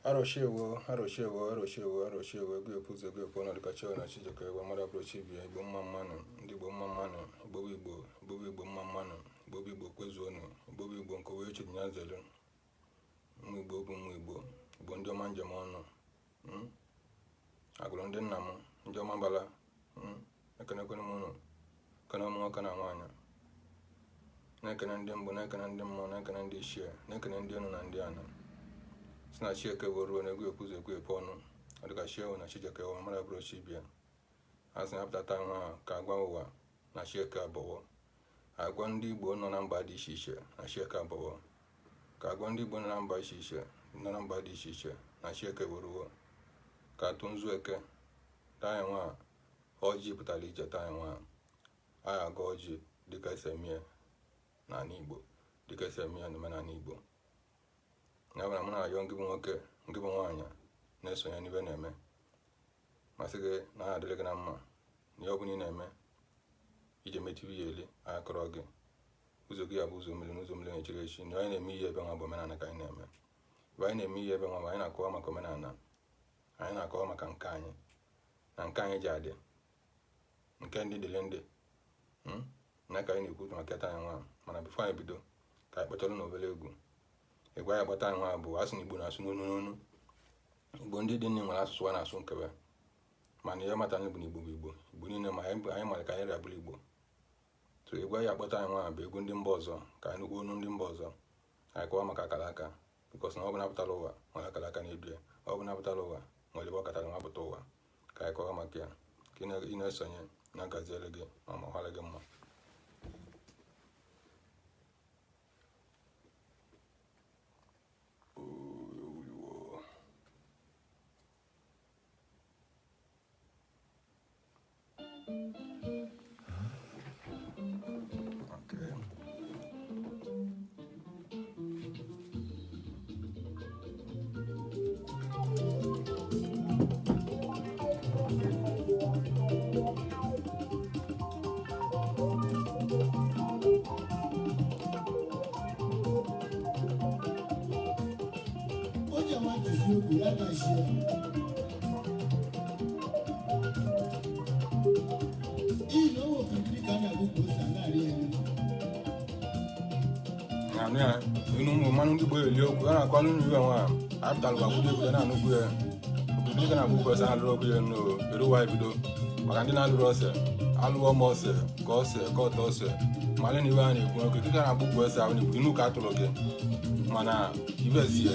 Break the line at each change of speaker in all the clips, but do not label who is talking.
Aroshewo, ego epuzo ego epo na dịka cheo na Chijioke ewe mmadụ abụrụchi bịa Igbo mma mmanụ, ndị Igbo mma mmanụ, Igbo mma mmanụ, Igbo kwezuonu, Igbo nke wee chiri ya zelu, ụmụ Igbo bụ ụmụ Igbo ndị ọma njem ọnụ, agụrụ ndị nna m, ndị ọma bala, ekenekwene m ụnụ, ekene ụmụ nwoke na nwaanyị, na-ekene ndị mbụ, na-ekene ndị mmụọ, na-ekene ndị ichie, na-ekene ndị enu na ndị ana. Si na Chieke ruo na egwu ekwuzo egwu epe ọnụ ọ dịka Chiewo na Chijioke ewe mmadụ abụrụchi bịa a sị na apụtata nwa ka agwa ụwa na Chieke abọwọ agwa ndị Igbo nọ na mba dị iche iche na Chieke abọwọ ka agwa ndị Igbo nọ na mba dị iche iche na Chieke weruo ka atụ nzu eke tanya nwa ọjị pụtara ije tanya nwa agha aga ọjị dịka esi emie n'ala Igbo dịka esi emie n'omenala Igbo. Ya bụ na mụ na-ayọ ngị bụ nwoke ngị bụ nwaanyị na-esonye n'ibe na-eme masị gị na aha adịrị gị na mma na ihe ọ bụla ị na-eme iji metụrụ ya eli anya kọrọ gị ụzọ gị ya bụ ụzọ mmiri n'ụzọ mmiri na-echiri echi na anyị na-eme ihe ebe nwa bụ omenala ka anyị na-eme ebe anyị na-eme ihe ebe nwa bụ anyị na-akọwa maka omenala anyị na-akọwa maka nke anyị na nke anyị ji adị nke ndị dịle ndị na ka anyị na-ekwu maka keta anyị nwa mana bifo anyị bido ka anyị kpọtụrụ na obere egwu egwu anyị gbata nwa bụ asụ na Igbo na-asụ n'onu n'onu Igbo ndị dị nne nwere asụsụ a na-asụ nkebe mana ihe mata bụ na Igbo bụ Igbo niile ma anyị mara ka anyị rabụrụ Igbo so egwu anyị akpọta anyị nwa bụ egwu ndị mba ọzọ ka anyị nụkwu onu ndị mba ọzọ anyị kọwa maka akara aka bikọs na ọ bụ napụtara ụwa nwere akara aka na-edu ya ọ bụ napụtara ụwa nwere ebe ọ katara nwapụta ụwa ka anyị kọwa maka ya ka ị na-esonye na-agaziere gị ma makwara gị mma. Inu ụmụ mmanụ ndị Igbo eli okwu a na-akọ ọnụ n'iwe nwa apụtara gbakwụdo egwu na-anụkwu ya obodo ike na-agbụkwu ose na-alụrụ okwu ya eruwa ebido maka ndị na-alụrụ ose alụọ ma ose ka ose ka ọtọ ose malị na iwe a na-ekwu nwoke kịka na-agbụkwu ose ahụ na-ekwu inu ka atụrụ gị mana ibe sie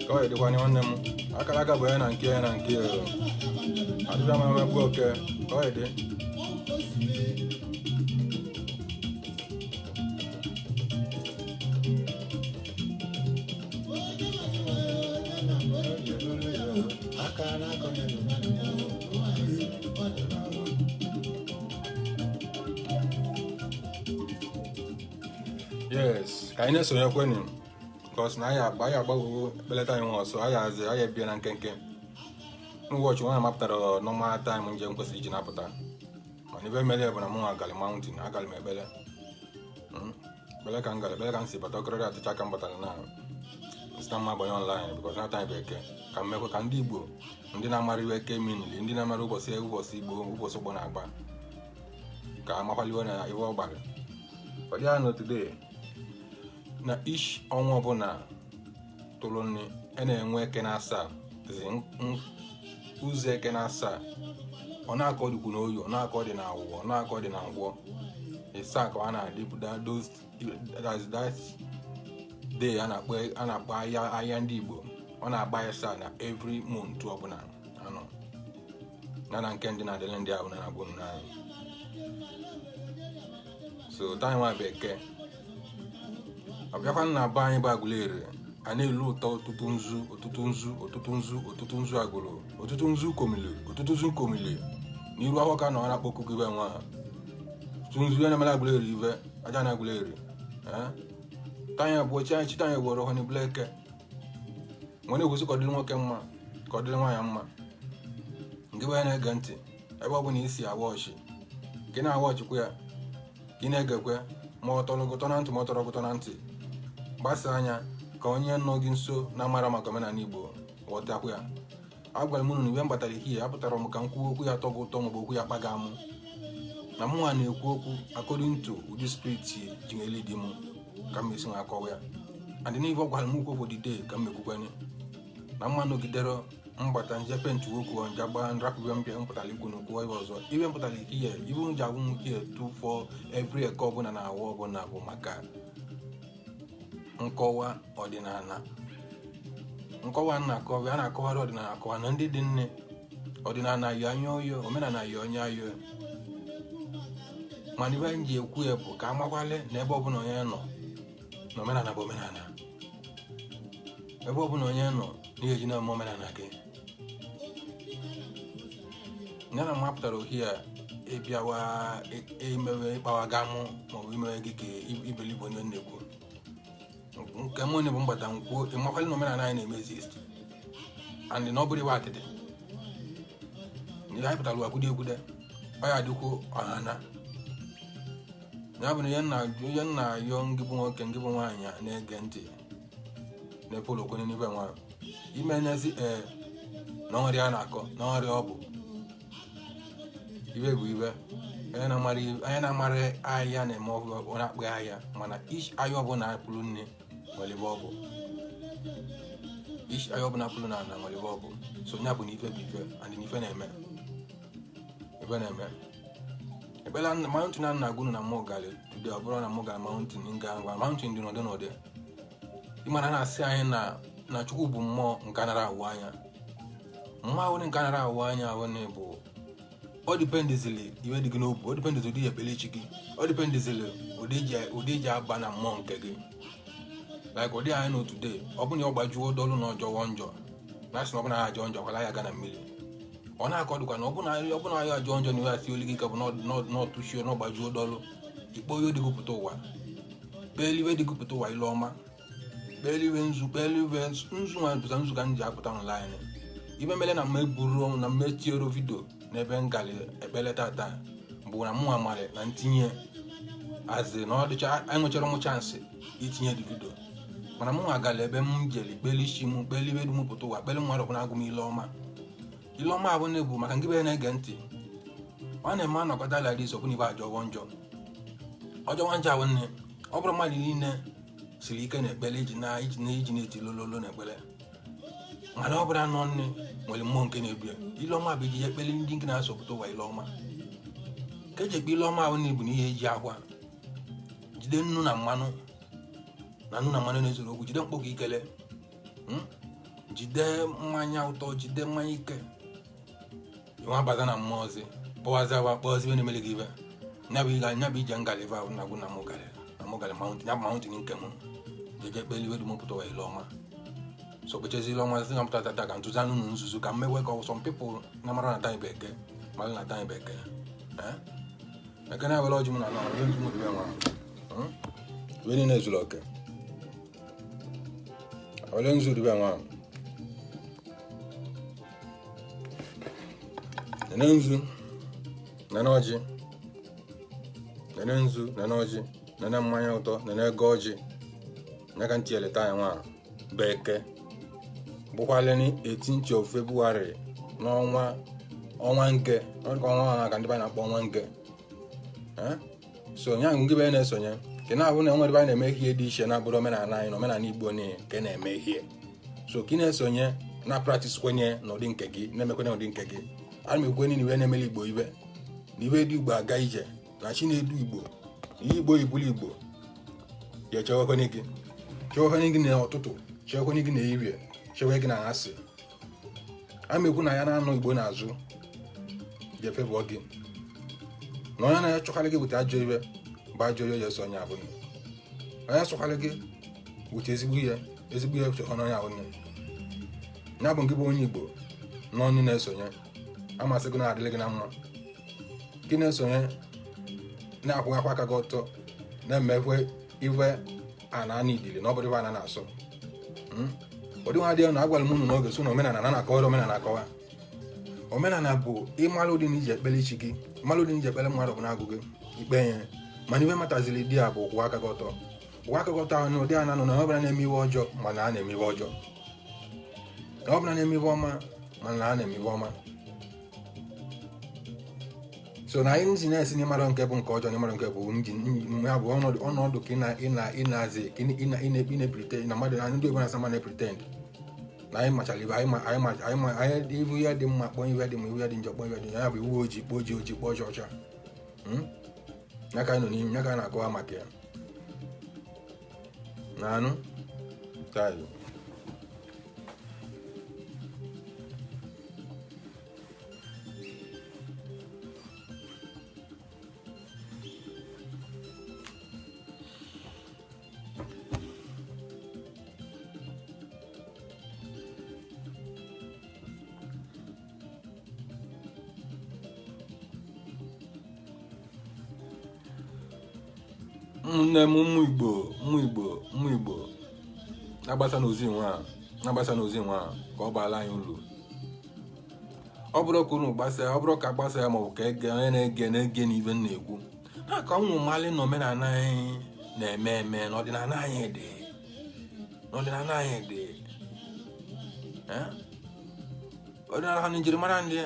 ka ọ dịkwa nwanne m akara aka bụ ya na nke ya na nke adịbịa ma nwebụ oke ka ọ dị yes ka anyị na-esonye kwenụ na anyị agbaghị belata anyị nwa ọsọ anyị ebie na nkenke n'ụbọchị nwa mapụtara normal time njem kwesịrị iji napụta mana ibe mere bụ na mụ agali mountain agali m ekpere ekpere ka m si bata ọkọrọ atịcha ka m batara na sita mma banye online bikọs na time bụ eke ka m mekwe ka ndị Igbo ndị na-amara iwe eke minili ndị na-amara ụbọchị Igbo ụbọchị ụgbọ na-agba ka amakwaliwe na iwe ọ gbara ọ dị anọ today na ish ọnwa ọbụla tụrụ nne na-enwe eke na asaa ụzọ eke na asaa ọ na-akọ dịkwu n'oyi ọ na-akọ dị na awụwọ ọ na-akọ dị na ngwọ ịsa ka ọ na-adịpụta day a na-akpọ ahịa ndị Igbo. Ọ na-agba ya saa na every month ọbụla anọ na nke ndị na-adịle ndị ahụ na-agwụ n'anya. So time nwa Bekee ọbịakwa na be anyị bụ Agụleri, a na-elu ụtọ ụtụtụ nzu agụrụ, ụtụtụ nzu komili n'iru ahụ ka na ọ na-akpọ kuku ibe nwa ụtụtụ nzu ya na-emela Agụleri ibe aja na Agụleri tanya bụ ochi anyị chitanya gwọrọ ọhụ n'ibule eke nwere egosi ka ọ dịrị nwoke mma ka ọ dịrị nwaanyị mma. Nke bụ ya na-ege ntị ebe ọ bụ na isi awa ọchị gị na-awa ọchịkwa ya gị na-egekwe ma ọ tọrọ gụtọ na ntị ma ọ tọrọ gụtọ na ntị, gbasa anya ka onye nọ gị nso na-amara maka omenala Igbo ghọtakwa ya. Agwara m unu na ibe m batara ihe apụtara m ka m kwuo okwu ya atọ gị ụtọ maọbụ okwu ya kpaga m na mụ nwa na-ekwu okwu according to ụdị spirit ji nweli dị m ka m esi nwa akọwa ya. And n'ife ọ gwara m ukwu obodo day ka m mekwukwenye na mma nọgidere mgbata nje penti okwu nje gba nrapụbe mbịa mpụtara ikwu n'okwu ibe ọzọ ibe mpụtara ihe ibe m ji agwụ m ihe tụfọ every eke ọbụla na awa ọbụla bụ maka nkọwa ọdịnala. Nkọwa na-akọwa a na-akọwara ọdịnala akọwa na ndị dị nne ọdịnala yi anya oyo omenala yi onye ayo. Mana ibe m ji ekwu ya bụ ka amakwale na ebe ọbụla onye nọ na omenala bụ omenala, ebe ọbụla onye nọ n'ihe ji na-eme omenala gị. Nyana m apụtara ohi ya ịbịawa emewe ịkpawaga mụ maọbụ imewe gị ka ibelibe onye na-ekwu nke mụ na bụ mgbata nkwuo ịmakwali na omenala anyị na-eme exist and na ọ bụrụ iwe atịtị anyị pụtara akwude ekwude ọ ya dịkwu ọhana. Ya bụ na ihe nna ayọ ngị bụ nwoke ngị bụ nwaanyị na-ege ntị na-efolo okwenye n'ibe nwa ime nyezi na ọnwere ya na-akọ na ọnwere ọ bụ ibe bụ ibe onye na-amara ahịa na-eme ọ na-akpụ ahịa, mana ish ahịa ọbụla akpụrụ nne nwere ebe ọ bụ, ish ahịa ọbụla akpụrụ na ana nwere ebe ọ bụ. So nya bụ na ife bụ ife and ife na-eme ebela mountain a na-agụnụ na Mogali today ọ bụrụ na Mogali mountain nga ngwa mountain dị n'ụdị n'ụdị ịmana na-asị anyị na Chukwu bụ mmụọ nke anara awụ anya. Mmụọ ahụ nke anara awụ anya ahụ na bụ ọ dipendizili iwe dị gị n'obu, ọ dipendizili ụdị ekpele chi gị, ọ dipendizili ụdị iji aba na mmụọ nke gị. Like ụdị anyị n'otu day ọ bụ na ọ gbajuo dọlụ na ọjọọ njọ na asị na ọ bụ na ya ajọ njọ kwala ya ga na mmiri ọ na-akọdụkwa na ọ bụ na ya ajọ njọ na iwe asị oli gị ka bụ n'ọtụchio na ọgbajuo dọlụ ikpo ihe dịgụpụta ụwa kpeeliwe dịgụpụta ụwa ile ọma kpeeliwe nzu nwa pụta nzu ka m ji apụta n'ụlọ anyị ibe mele na mmeburu na mmetiero vidio n'ebe ngali ekpele tata bụ na mụ amale na ntinye azị na ọdịcha anyị nwechara mụ chansị itinye dị vidio mana mụ agala ebe m jeli kpeli isi m kpeliwe dum pụta ụwa kpeli mmadụ kwụna agụ m ile ọma abụ na-ebu maka ngị be na-ege ntị ọ na-eme anọkọta ladis ọbụna ibe ọjọọ njọ ahụ nne ọ bụrụ mmadụ niile siri ike na ekpele iji na-eti lololo na ekpele mana ọ bụrụ anọ nne nwere mmụọ nke na-ebu ya ile ọma bụ iji ekpele ndị nke na-asọpụta ụwa ile ọma ka eji ekpe ile ọma ahụ na-ebu na ihe eji akwa jide nnu na mmanụ na-ezoro okwu jide mkpọkọ ikele jide mmanya ụtọ jide mmanya ike nwa baza na mmụọ ozi kpọwazi ibe na-emele gị ibe nya bụ ije ngaliva ahụ na-agwụ na Mogali mountain ya bụ mountain nke m jeje kpeli iwe dumụpụta ụwa ile ọma. So kpechezi ile ọma zi na mpụta tata ka ntụzi anụ nzuzu ka mmewe ka some people na mara na tanyị bekee mara na tanyị bekee ekene ya were ọjị m na ala ọrụ nzu modibe nwa iwe niile ezuru oke ole nzu dibe nwa nene nzu nene ọjị nene nzu nene ọjị nene mmanya ụtọ nene ego ọjị naka ntị eleta ya nwa bekee bụkwaleni 18th of February n'ọnwa nke ọnwa ka ndị banyị na-akpọ ọnwa nke so nya ngị be na-esonye ke na-abụ na nwere banyị na-eme ihe dị iche na-abụrụ omenala anyị na omenala Igbo niile ke na-eme ihe so ka ị na-esonye na practice kwenye n'ụdị nke gị na-emekwenye ụdị nke gị ana m ekwenye na iwe na-emeli Igbo ibe na iwe dị Igbo aga ije na chi na-edu Igbo ihe Igbo ibuli Igbo ya echewekwenye gị chewe gị na ụtụtụ, chewe gị na ehihie, chewe gị na anyasị. Amekwu na ya na-anọ Igbo n'azụ jefe bụ gị na onye na-achọkarị gị wute ajọ iwe bụ ajọ iwe ya eso onye abụghị. Onye sọkarị gị wute ezigbo ihe chọrọ n'onye abụghị. Ya bụ nke bụ onye Igbo n'ọnụ na-esonye, amasị gị na-adịrị gị na mma, gị na-esonye na-akwụghakwa aka gị ọtọ, na-emekwe iwe a na-ana idili na ọ bụrụ iwe a na-asọ. Ụdị nwa dị na agwara m unu n'oge so na omenala na-akọwa omenala akọwa. Omenala bụ ịmalụ ụdị na iji ekpere chi gị, ịmalụ ụdị na iji ekpere mmadụ bụ na-agụ gị ikpe ihe, mana iwe mataziri di ya bụ kwụwa aka gị ọtọ. Kwụwa aka gị ọtọ ahụ na ụdị a na-anọ na ọ bụla na-eme iwe ọjọọ mana a na-eme iwe ọjọọ, na ọ bụla na-eme iwe ọma mana a na-eme iwe ọma. So na anyị si na-esi n'ịmara nke bụ nke ọjọọ na ịmara nke bụ ya bụ ọnọdụ ka ị na-pretend na mmadụ na ndị Igbo na-asa ma na-pretend na anyị machara ibe anyị ivu ihe dị mma kpọọ ihe dị mma, ivu ihe dị njọ kpọọ ihe dị njọ. Ya bụ iwu ojii kpọọ ojii kpọọ ọcha ọcha. Ya ka anyị nọ n'ime, ya ka anyị na-akọwa maka ya na anụ tayo. Nne m ụmụ Igbo na-agbasa n'ozi nwa ka ọ baala anyị uru. Ọ bụrụ ka unu gbasa, ọ bụrụ ka gbasa ya maọbụ ka onye na-ege n'ibe m na-ekwu na ka ụmụ mmalị na omenala anyị na-eme n'ọdịnala anyị dị ọdịnala ha na njirimara ndị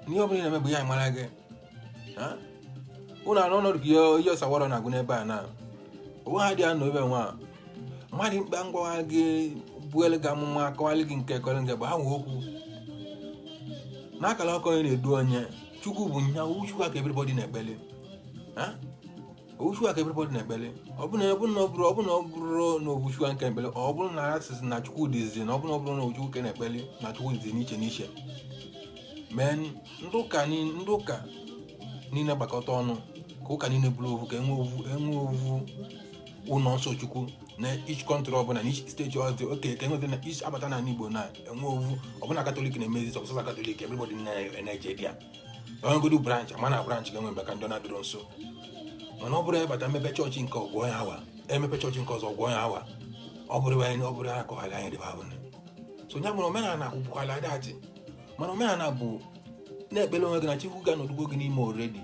n'ihe ọ bụla na-eme bụ ya anyị mara gị. Unu anọ ọnọdụ ka ihe ọsawara na-agụ n'ebe a na onwe ha dị anọ ebe nwa mmadụ mkpa ngwa gị buelu gị amụma akọwalị gị nke kọrọ nke bụ ha nwe okwu n'akala ọkọ onye na-edu onye. Chukwu bụ nya owuchukwu aka everybody na-ekpele, owuchukwu aka everybody na-ekpele. Ọ bụrụ na ọ bụrụ na owuchukwu nke ekpele, ọ bụrụ na asịsị na Chukwu dịzi, na ọ bụrụ na owuchukwu nke na-ekpele na Chukwu dịzi n'iche men ndị ụka niile gbakọta ọnụ ka ụka niile bụrụ ovu, ka enwe ovu ụlọ nsọ Chukwu na each country ọbụla na each steeti ọzọ. Oke ka enweta na each abata na Igbo na enwe ovu ọbụla Katọlik na-emezi sọsọsa Katọlik everybody na-eje dị ya. Onyegodu branch ama na branch ga-enwe mgbe ka ndị na-adịrọ nso, mana ọ bụrụ ebata mepe chọọchị nke ọgwụ onye hawa, emepe chọọchị nke ọzọ ọgwụ onye hawa, ọ bụrụ ya akọghala anyị dịba abụ. So nya bụrụ omenala kwụkwala dati, mana omenala bụ na-ekpele onwe gị na Chukwu ga-anọdụgo gị n'ime oredi,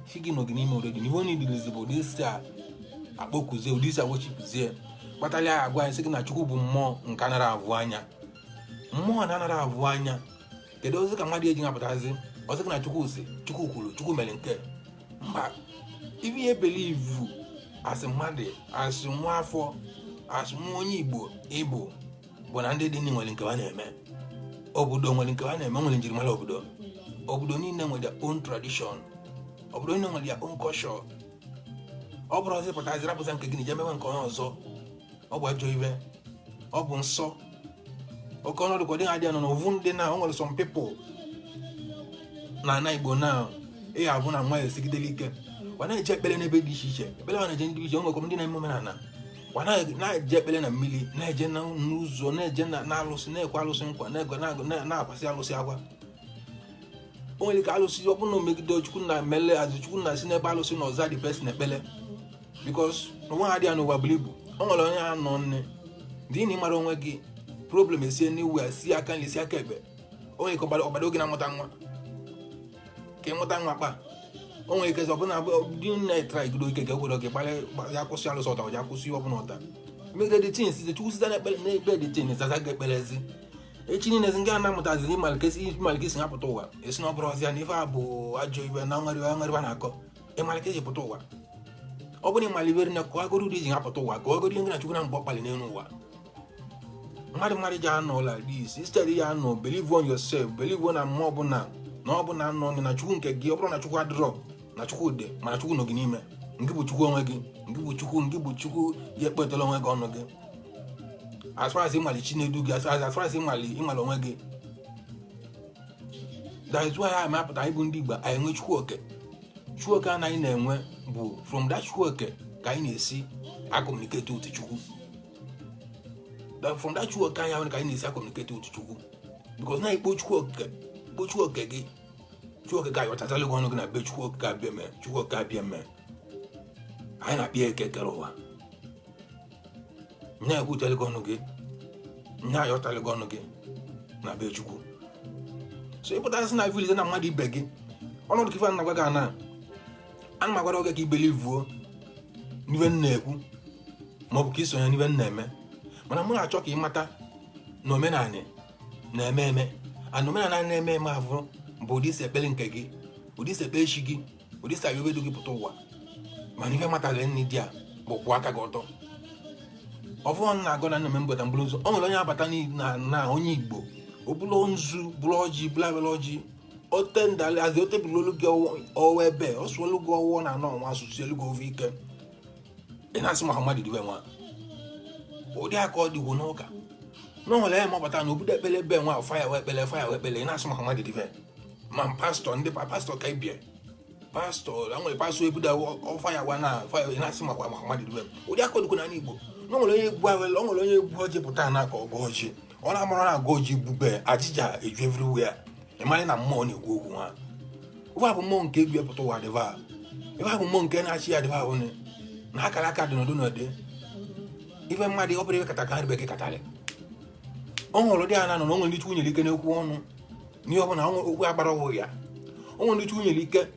chi gị nọ gị n'ime oredi. N'ihe onye idilizi bụ ụdị isi a akpọkuzie, ụdị isi awochipụzie kpatara ya agwa anyị sị gị na Chukwu bụ mmụọ nke anara avụ anya. Mmụọ na-anara avụ anya, kedu ozi ka mmadụ eji napụtazi ọzọ gị na Chukwu si Chukwu kwuru Chukwu mere nke mba. Ibi ihe belivu asị mmadụ, asị nwa afọ, asị nwa onye Igbo bụ na ndị dị nwere nke ha na-eme. Obodo nwere nke ha na-eme, nwere njirimara obodo. Obodo niile nwere their own tradition, obodo niile nwere their own culture. Ọ bụrụ ọzọ pụta rapụta nke gị na jemewe nke onye ọzọ, ọ bụ ajọ iwe, ọ bụ nsọ. Oke ọnọdụ ka ọ dịghị adịa nọ n'ovu ndị na o nwere some people na ana Igbo na ihe abụ na nwa esigidela ike wa na-eje ekpere n'ebe dị iche iche. Ekpere ha na-eje ndị iche, o nwekọ ndị na-eme omenala wa na-eje ekpere na mmiri, na-eje n'ụzọ, na-eje na alụsị, na-ekwe alụsị nkwa, na-akwasị alụsị agwa. O nwere ka alụsị ọ bụrụ na omegide Chukwu na mele azụ Chukwu na si n'ebe alụsị na ọza dị pesi na ekpele, because nwa ha dị ya n'ụwa buru ibu. O nwere onye ha nọ nne dị na ịmara onwe gị problem esie n'iwu ya si aka nri si aka ekpe. O nwere ka ọbado oge na-amụta nwa ka ịmụta nwa kpa. O nwere ike ọbụna dị na-etra igodo ike ka obodo gị gbalị ya kwụsị alụsị ọta ọja kwụsị ọbụla ọta megide dị tin site Chukwu site n'ekpe dị tin zaza ga ekperezi echi niile zi nga na-amụtaziri ịmalike si hapụta ụwa esi na ọ bụrụ ọzi ya na ife a bụ ajọ ibe na ngarịba na-akọ ịmalike ji pụta ụwa. Ọ bụrụ ịmalibere na ka agụrụ dị ji hapụta ụwa ka ọgọdụ ihe na Chukwu na mgbe ọkpali n'elu ụwa. Mmadụ ji anọ like this instead ya anọ believe on yourself, believe na mmụọ ọbụla na ọ bụ na anọ na Chukwu nke gị. Ọ bụrụ na Chukwu adịrọ na Chukwu dị mana Chukwu nọ gị n'ime, Ngị bụ Chukwu onwe gị, ngị bụ Chukwu ya ekpetala onwe gị ọnụ gị. As far as ịmali Chinedu gị, as far as ịmali onwe gị. That is why anyị apụta anyị bụ ndị Igbo anyị enwe Chukwu oke. Chukwu oke anaghị na-enwe bụ from that Chukwu oke ka anyị na-esi akọmuniketi otu Chukwu. From that Chukwu oke anyị ahụ ka anyị na-esi akọmuniketi otu Chukwu. Because na ikpo Chukwu oke gị, Chukwu oke ga yọtatala gị ọnụ gị na be Chukwu oke ga-abịa mee, Chukwu oke abịa mee. Anyị na-akpịa eke kere ụwa. Nye ekwutele gị ọnụ gị, nye ayọtala gị ọnụ gị na be Chukwu. So ịpụtasị na village na mmadụ ibe gị, ọnọdụ kifa na-agwa gị ana m agwara oge ka ibelivuo n'ibe m na-ekwu maọbụ ka isonye n'ibe m na-eme. Mana m na-achọ ka ị mata na omenala na-eme eme. And omenala na-eme eme ahụ bụ ụdị isi ekpere nke gị, ụdị isi ekpere chi gị, ụdị isi ayọbedo gị pụta ụwa. Mana ife matara nri dị a bụ kwụ aka gị ọtọ. Ọfụọ na-agọ na nna m mbata mbụrụ nzu. O nwere onye abata na onye Igbo obulu nzu bulu ọjị blabela ọjị ote ndali azi ote bulolu gị ọwa ebe ọ sụọlụ gị ọwụọ na anọ nwa asụsụ elu gị ofe ike. Ị na-asị Muhammad diwe nwa ụdị aka ọ dịgwo n'ụka n'ọnwere ya mọbata na obodo ekpele ebe nwa faya wee kpele. Ị na-asị Muhammad diwe ma pastọ ndị pastọ ka ibie pastọ enwere pastọ ebuda ọfaya wa na faya. Ị na-asị Muhammad diwe ụdị aka ọ dịgwo n'ala Igbo. N'ọnwere onye egbu awele, ọnwere onye egbu ọjị pụta na aka ọgọ ọjị ọ na-amara na agụ ọjị bube ajịja eju everywhere. Ịmara na mmụọ na-ekwu okwu nwa. Ụwa bụ mmụọ nke egwu epụta ụwa dịva. Ịwa bụ mmụọ nke na-achị ya dịva onye na akara aka dị n'ọdụ n'ọdị. Ife mmadụ ọ bụrụ iwe kata ka nri bekee katarị. Ọ nwụrụ dị ana nọ na o nwere ndị Chukwu nyere ike n'okwu ọnụ n'ihe ọbụla okwu agbara ọhụụ ya. O nwere ndị Chukwu nyere ike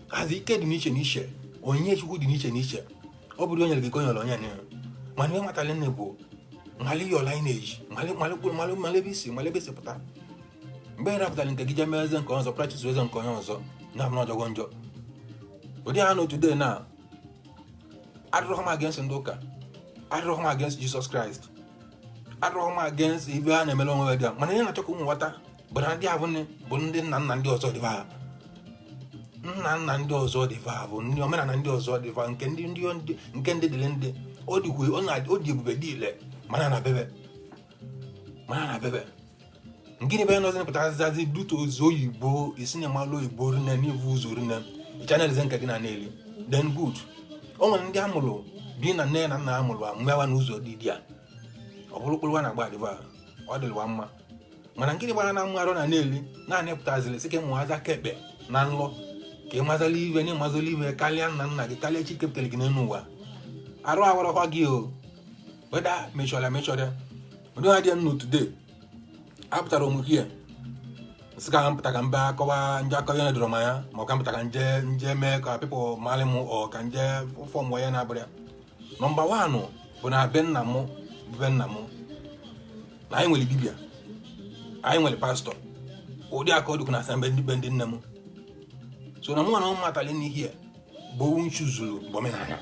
hazi ike dị n'iche n'iche, onyinye Chukwu dị n'iche n'iche. Ọ bụrụ onye nyere gị ka o nyere onye nye. Mana ihe matara nne bụ mali your lineage, mali bisi pụta. Mgbe ị rapụtara nke gị jee eze nke ọzọ, practice eze nke onye ọzọ na abụ n'ọjọgọ njọ. Ụdị ha no today na adịrọghọ m against ndị ụka, adịrọghọ m against Jesus Christ, adịrọghọ m against ibe a na-emere onwe dị. Mana ihe na-achọ ka ụmụ nwata bụ na ndị abụ bụ ndị nna ndị ọzọ dịva. Nna ndị ọzọ dịva bụ ndị omenala ndị ọzọ dịva nke ndị dịle ndị ọ dịkwe ọ dị ebube dị ile. Mana na bebe ngini be nozi pụta azazi duto ozo Igbo isi na malo Igbo rine n'ivu ụzọ rine channel nke gị na n'eli then good. O nwere ndị amụrụ bi na nne na nna amụrụ amụwa n'ụzọ dị dị a ọ bụrụ kpụrụ na agba dịva ọ dịlwa mma. Mana ngini gbara na mmarụ na n'eli naanị pụtazili sike mụaza kekpe na nlọ ka ịmazala ive na ịmazala ive karịa nna gị karịa chi kepụtara gị n'elu ụwa. Arụ awarakwa gị o whether mechọrọ ụdị ha dị nnụ today apụtara ụmụ hie nsị ka mpụta ka mbe akọwa nje akọ ya nedọrọ ma ya ma ọ ka mpụta ka nje mee ka pipụl malị m ọ ka nje fọm ya na-abụrụ ya. Nọmba 1 bụ na be nna m na anyị nwere dibịa, anyị nwere pastọ. Ụdị aka ọ dịkwa na asa be ndị nne m. So na mụ na ụmụ matalị n'ihe bụ nchuzuru bụ omenala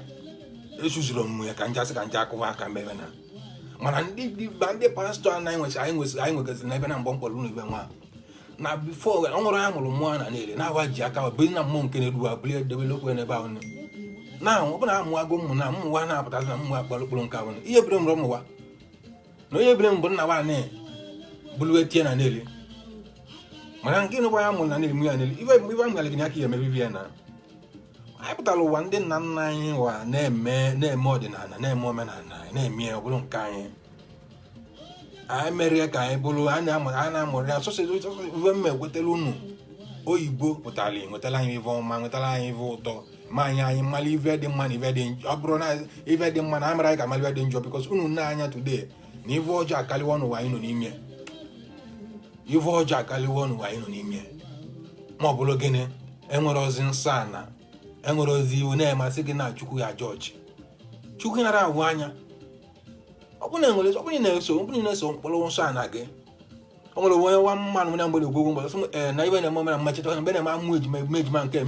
echuzuru omume ya ka nje asị ka nje akụwa aka mbebe na. Mana ndị pastọ anyị nwegasịrị na ebe na mgbọ mkpọrọ ụlọ ibe nwa na bifo ọ nwụrụ ya mụrụ mmụọ na na-ele na-awa ji aka bụ na mmụọ nke na-eduwa bulie edebele okwu n'ebe ahụ. Na ọ bụ na amụwago mmụ na mmụwa na-apụtazi na mmụwa kpọrọkpụrụ nke ahụ. Ihe bere mụrụ mmụwa na onye bere mbụ nna nwaanyị bụlue tie na n'ele. Mana nke nụkwa ya mụrụ na na-emu ya n'ele ife m galị gị aka ya emebibi ya na anyị pụtara ụwa ndị nna nna anyị wa na-eme ọdịnala na-eme omenala na-eme ọ bụrụ nke anyị mere ka anyị bụrụ a na-amụrụ ya sọsọ ife mme wetara unu oyibo pụtara nwetara anyị ife ọma, nwetara anyị ife ụtọ ma anyị mmalụ ife dị mma na ife dị njọ. Ọ bụrụ na ife dị mma na amara anyị ka mmalụ ife dị njọ bikos unu nne anya today na ife ọjọọ akarịwa n'ụwa anyị nọ n'ime, ife ọjọọ akarịwa n'ụwa anyị nọ n'ime. Ma ọ bụrụ gịnị enwere ozi nsọ ana, enwere ozi iwu na-emasị gị na Chukwu ya jọji Chukwu nara ahụ anya. Ọ bụrụ na-eso mkpọrọ nsọ ana gị o nwere onye nwa mmanụ na mgbede ogwogwo mgbede na ibe na-eme omena mmachịta mgbe na-eme amụ ejima nke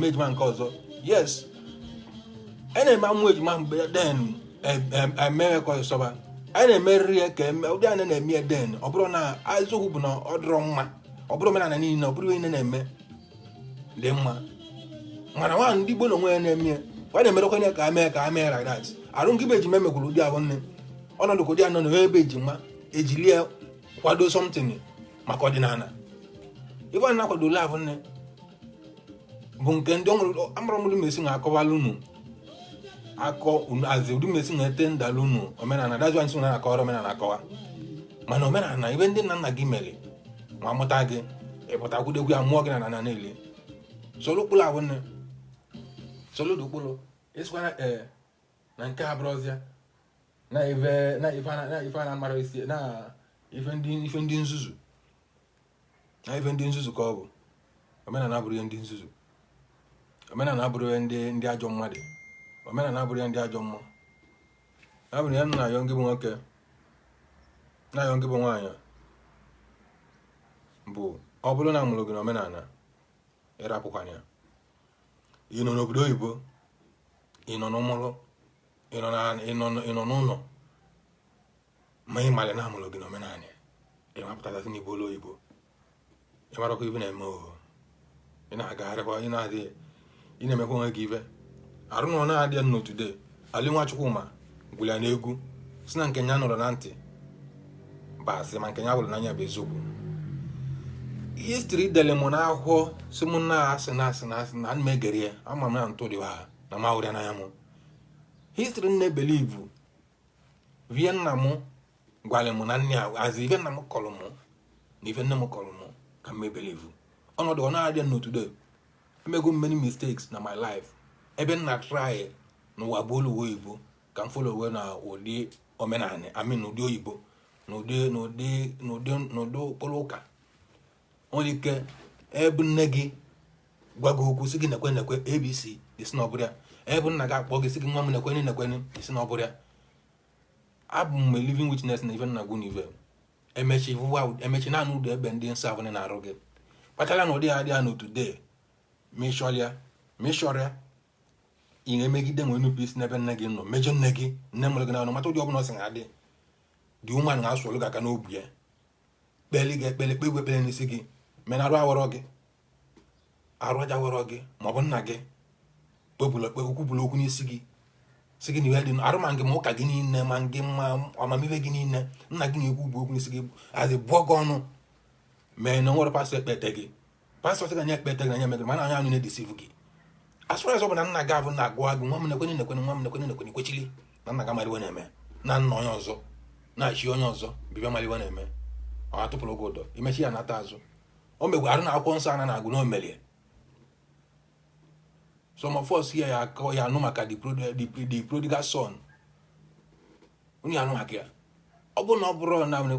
ọzọ. Yes, a na-eme amụ ejima mgbe den emere ka ọsọba a na-emeriri ya ka ụdị a na-eme den. Ọ bụrụ na azụhụ bụ na ọ dịrọ mma, ọ bụrụ omenala niile, ọ bụrụ ihe na-eme dị mma. Mana nwaanyị ndị Igbo na onwe ya na-eme Why the American Kame like that? I don't give a Jimmy Kuludia one. On the Kodia no Bejima, a Gilia, what do something? Macodinana. If I not do love on it. Bunkendong, I'm probably missing a covalunu. I call as you do missing a $10 or man, that's why soon I call a man and I call. Manomena, even didn't Gimeli. Mamotage, but I would be a Morgan and an alien. So look, I wouldn't. So look, Polo. It's when Nanka Brosia. Na if I'm married, na even din Zuzu. I even din Zuzu Cobo. A man and Abri and din Zuzu. A man and Abri and the Ajom Madi. A man and Abri and the Ajom. Abri and I young given okay. Now young given wine. Boo, Obolona Mulogano Menana. Erapocania. You know, no Bloibo. In onomolo, in onono. May malenamolo ginomenane. Emapata ni bolo ibo. Emaroko even a mo. In a garaba, in a day. In a mekong give. I don't know now, I didn't know today. I didn't watch Uma. Gulanegu. Snan Kenyano Ronante. Bass, man Kenyao Nanya Bezubu. History de Lemonaho, Simona Asenas and Megaria. I'm a man told you. History ne believe Vietnam Gualemonania as even Namo Colomo, even Namo Colomo can me believe. On the one I didn't know today. I make many mistakes in my life. Even not try no Wabulu Weibo can follow when I would de Omenane. I mean no Doibo, no do Poloka. Only care Ebunegi Guago Kusigin ABC. It's not there. Even Naga Bogising Mamma Quenin, it's not there. I'm a living witness and even Nagunivel. A mechi wow, a mechinanu de bending savin and arrogant. But I know the idea no today. Me sure, in a make them when you piece never nagging no major neggy, Nemolgan, no matter your nothing I did. The woman has to look like an obia. Belly get belly with penny sigi. Menara Warogi. Araja Warogi, Mobonage. Popular Kuni Sigi. Sigi, you had in Armang Moka Guinea, Mangim, or Mamiva Guinea, Nagini Bubu Sigi, as a Bogono. May no more pass at Betegi. Pastor and yet better than Yamaman, I am in a deceivuki. As far as Oban Nagavan Nagua, woman, the Queen, the Queen, the Queen, the Queen, Quachili, Nanagamarone, Nan Noyozo, Nashionozo, Bivamarone, or Atopologodo, Imachi Anatazo. Ome Guarana Consan and Aguno Melia. Some of us here are called Yanomaka, the prodigal son. Only Anomakia. Obo no bro now,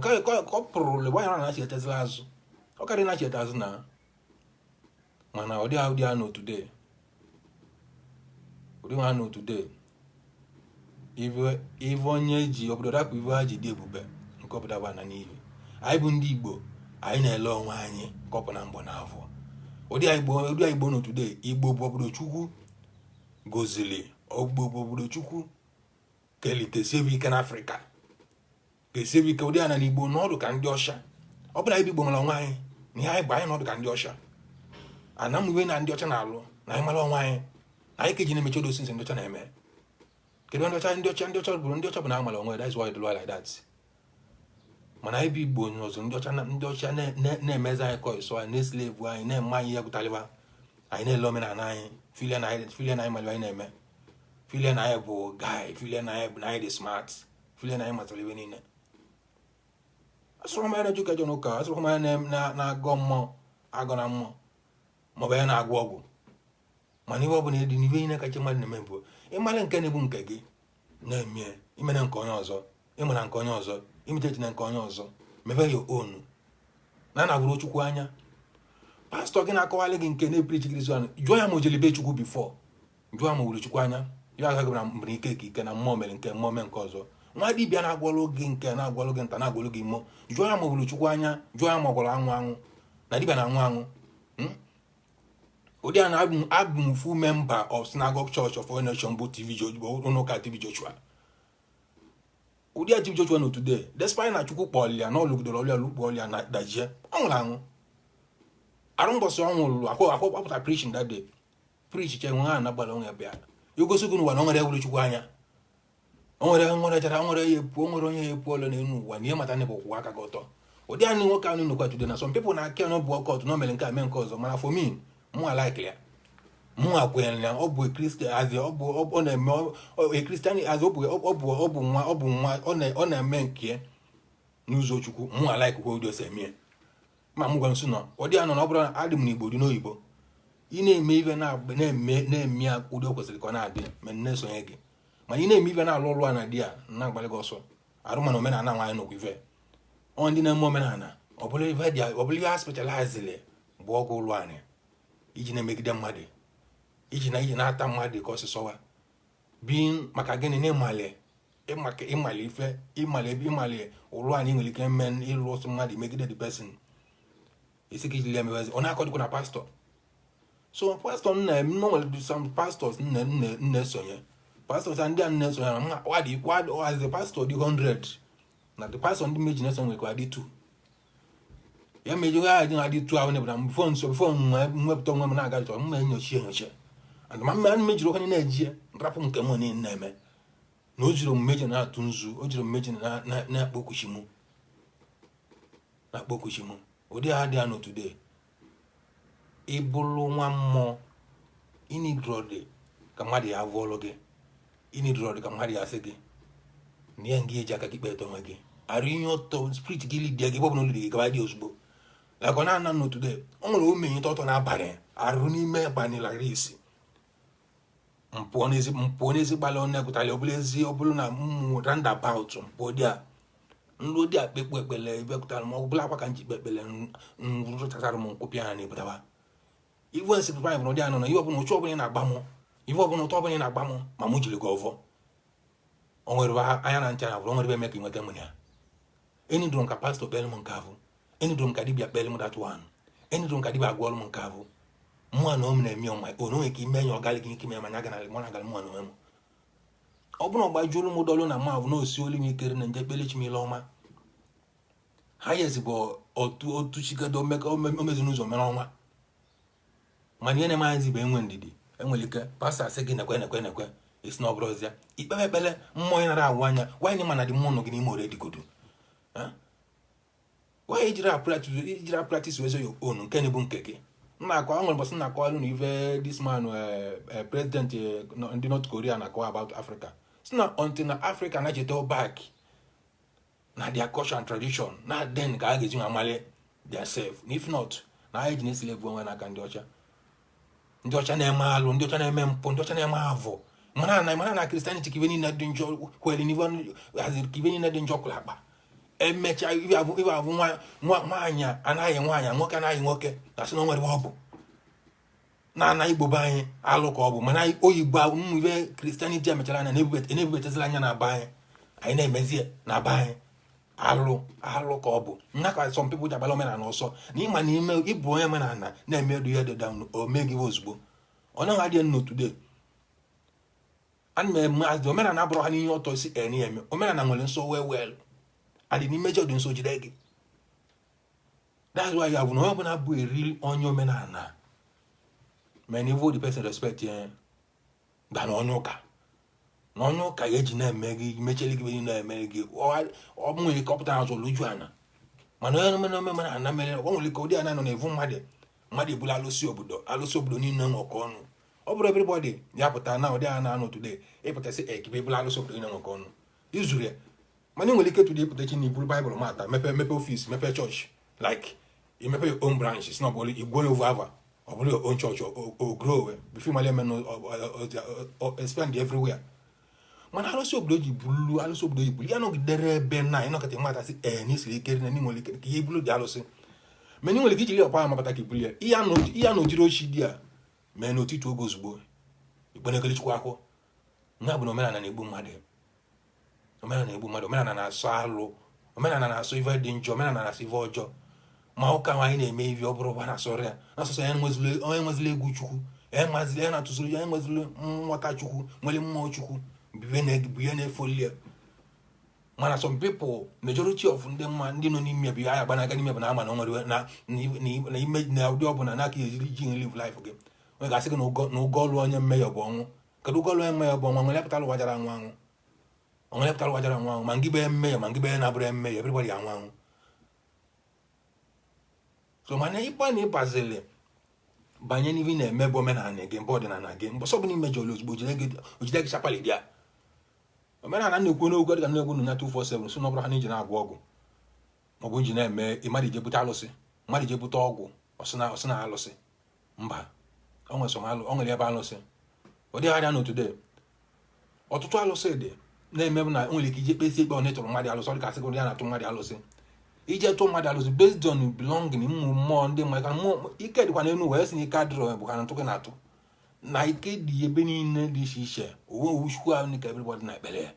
probably why not yet as last. Okay, not yet as now. Mana, what do you know today? What do I know today? If one year of the rap with Vaji Debube, Copper one and even. I bundibo, I know long wine, Copper and Bonavo. What do I bono today? Igbo Bobo Chuku, Gozili, Ogbo Bobo Chuku, Kelly, the Civic in Africa. The Civic Odian and Igbo Nordo can Dosha. Open I be bon wine, near buy not can Dosha. And I'm win and Dochanalo, I'm a long wine. I can in the Mechodo since in the Chaname. Get on the time Dochan Dochan and I'm a long way, that's why the law like that. When I be born was in Dochan, ne Meza Koi, so I ne slave wine, ne my Yakutaliva. I ne Loman and I, Phil and I, my name. Phil and I have guy, Phil and I have night smart, Phil and I must live in it. As from my education, as from my name, na gommo, agonamo, Mobana Agwogo. Manivobin didn't even catch a man member. Imalan Kennebun Kegi. Name me, Iman Conyozo, Iman Conyozo, imitating Conyozo, maybe your own. Nana wrote to Quanya. Pastor can I call again Kenny preach this one. Joya Mojelibechu before. Joamo Luchuana, you are going to bring cake and a moment and moment cozo. Why did Biana Gologan can I go again and I go looking more? Joamo Luchuana, Joamo Golangang, Nadiban. Odian album full member of Synagogue Church of All Nation Both TV Onoka TV Joshua. Odia TV Joshua no today. Despite na chuku polia no look the lawyer look polia na daje. Onlang. I don't go so on I preaching that day. Preach che wan na balon ya bia. igosi gị n'ụwa na o nwere ewuru Chukwu anya, o nwere jara, o nwere ya epu, o nwere onye ya epu ọlụ n'elu ụwa na ihe mata na bụ kwụwa aka gị ọtọ. Ụdị anyị nwoke ahụ nọkwa today na some people na-aka na ọ bụ ọkọt na o mere nke a mee nke ọzọ, mana for me mụ like ya, mụ akwenyere ya. Ọ bụ Kristian azị, ọ na-eme Kristian azị, ọ bụ nwa ọ na-eme nke n'ụzọ Chukwu. Mụ like kwa ụdị ose eme ma mụ gwa nso na ọ dị anọ na ọ bụrụ na adị m n'Igbo dị n'oyibo, ị na-eme ibe na-eme ya ụdị o kwesịrị ka ọ na-adị ma na-esonye gị, mana ị na-eme ibe na-alụ ọlụ a na di ya na-agbalị gị ọsọ arụmana omenala nwaanyị nọkwa ive ọ ndị na-eme omenala ọ bụla ihe a specialized bụ ọgwụ ụlọ anyị iji na-emegide mmadụ, iji na-ata mmadụ ka ọsịsọwa bi maka gịnị na ịmali ife ịmali ụlọ anyị nwere ike mme ịlụ ọsọ mmadụ megide the person isi ka ijili emewezi ọ na-akọdịkwa na pastọ. So pastọ nwere some pastors nna-esonye pastors ndị a nna-esonye na as the pastor dị 100 na the pastor ndị meji na-esonye nwekwa dị 2 ya meji ha dị na dị 2 ahụ nebụra before mwepụta onwe m na-aga chọrọ mma enyocha and ma mejiri okwenye na-eji nrapụ nke m niile na-eme na o jiri omumeji na-atụ nzu, o jiri omumeji na-akpọ okuchimu ụdị ha dị anọ today. Ịbụrụ nwa mmụọ inidrọdị ka mmadụ ya avụọlụ gị, inidrọdị ka mmadụ ya asị gị na ihe nga eji aka gị kpeta onwe gị arụ ihe ụtọ spirit gị lidia gị gbọbụ n'olu gị gaba dị ozugbo lakọ na nọ today. O nwere omenye tọtọ n'abalị arụ n'ime abalị lara isi mpụọ n'ezi gbalị ọ na-ekwutali ọbụla na mmụ roundabout mpụọ dị a nlu dị a kpekpu ekpele ebepụtara ma ọ bụla akwa ka nji kpe ekpele nrụchachara m nkwụpịa ha na-ebutawa iwe nsị bụ n'ụdị anọ na ihe ọbụla ụchụ ọbụla na-agba m ihe ọbụla ụtọ ọbụla na-agba m ma mụ jiri gị ọvọ o nwere anya na ncha na bụrụ o nwere eme ka nweta m ya. Enidoro m ka pastọ kpere m nke ahụ, enidoro m ka dibịa kpere m that one, enidoro m ka dibịa agwọọrụ m nke ahụ. Mụa na o m na-eme ọma onwe ka ime ya ọgalị gị ike ime manya gana mụ na agalị mụa na onwe m. Ọ bụrụ ọgbajuolu m dọlụ na mụ na osi olu m ikere na nje kpele chimile ọma ha ya ezigbo otu chigodo omezi n'ụzọ mere ọnwa mana ihe na-emaghịzi bụ enwe ndidi. Enwere ike pastọ asị gị nekwe isi na ọbụrụzia ikpere ekpele mmụọ ya nara awụ anya nwaanyị mana dị mmụọ nọ gị n'ime ore dịgodo nwaanyị ijiri practice wezo ya onu nke na-ebu nke gị na-akọ. Nwere mbọsị na-akọwalụ na ive this man president ndị North Korea na-akọwa about Africa si na until na Africa na jeta back na their culture and tradition na then ka a ga-eji nwa amali their self. If not na anyị ji na-esile ebu onwe n'aka ndị ọcha na-eme alụ, ndị ọcha na-eme mpụ, ndị ọcha na-eme avọ. Mana na Christianity kive niile dị njọ kweli n'ive haziri kive niile dị njọ kwụrụ akpa emecha ive avụ nwaanyị anaghị nwaanyị nwoke anaghị nwoke na sị na o nwere ọ bụ na Igbo be anyị alụ ka ọ bụ mana oyibo ụmụ ive Christianity emechara anya na-ebubetazila anya na be anyị na-emezie na be anyị alụ ka ọ bụ nna ka some people ji agbala omenala ọsọ na ịma na ime ịbụ onye omenala na-emedu ihe dị down o meghị ozugbo ọ naghị adị nno today. Ana m azị omenala abụrụ ha n'ihe ọtọ si eme omenala nwere nsọ well adị n'ime jọ dị nso jide gị. That's why ya bụ na onye ọbụla bụ eriri onye omenala man if the person respect ya ga na onye ụka ya eji na-eme gị mecheli gị na-eme gị ọ bụ nwere kọpụta azụ luju ana mana onye omenala mere ọ nwere ka ụdị ana nọ na-evu mmadụ ebula alụsị obodo niile nwekọ ọnụ. Ọ bụrụ everybody ya pụta na ụdị a na-anọ today ịpụtasị ekibe ebula alụsị obodo niile nwekọ ọnụ izuru ya. Mana ị nwere ike today ịpụta chi na iburu Bible mata mepe office mepe church like imepe your own branch it's not only igbo over ọ bụrụ your own church or grow before mali men expand everywhere. Mana alụsị obodo ji bulu ya nọgidere ebe na ịnọkọta mata sị n'isiri ike na n'inwere ike ka ihe bulu dị alụsị mana ị nwere ike ijiri ọkwa mapụta ka ibulu ya ihe a na ojiri ochi dị a mee n'otiti oge ozugbo igbo na-ekele Chukwu akwụ nha bụ na omenala na-egbu mmadụ omenala na-asọ alụ omenala na-asọ ive dị njọ omenala na-asọ ive ọjọọ ma ụka nwaanyị na-eme ivi ọ bụrụ ụba na-asọrọ ya na-asọsọ ya onye nwezili egwu Chukwu ya na-atụziri ya nwezili nghọta Chukwu nwere mmụọ Chukwu bụ ihe na-efoli ya. Mana some people majority of ndị nọ n'ime bụ ya gbanaga n'ime bụ na ama na o nwere na ime na ụdị ọbụla na aka ejiri ji live life gị onye ga-asị gị na ụgọ ọlụ onye mmehie bụ ọnwụ kedu golo eme ya bụ nwa nwere pụtara wajara nwa anwụ onwere pụtara wajara nwa anwụ ma ngị be mme ya ma ngị be na bụrụ emme ya everybody anwụ anwụ so mana ịkpa na ịbazili banye n'ihe na-eme bụ omenala gị mba ọdịnala gị mbọsọ bụ n'ime jọl ozugbo ojide gị chapali dị ya omenala na-ekwu n'okwu dịka na-ekwu na 247 so na ọ bụrụ ha na iji na-agwọ ọgwụ maọbụ iji na-eme ịmadụ ije bute alụsị mmadụ ije bute ọgwụ ọsị na alụsị mba o nwere ebe alụsị ọ dịghị anya n'otude ọtụtụ alụsị dị na-eme na nwere ike ije kpesi ikpe ọ na-etụrụ mmadụ alụsị ọ dịka asị gị ya na-atụ mmadụ alụsị ije tụọ mmadụ alụsị based on belonging mmụ mmụọ ndị mmụọ ka mmụọ ike dịkwa n'elu wee sị na ike adịrọ bụ ka na ntụ gị na-atụ na ike dị ebe niile dị iche iche owe owu chukwu ahụ ka everybody na ekpere ya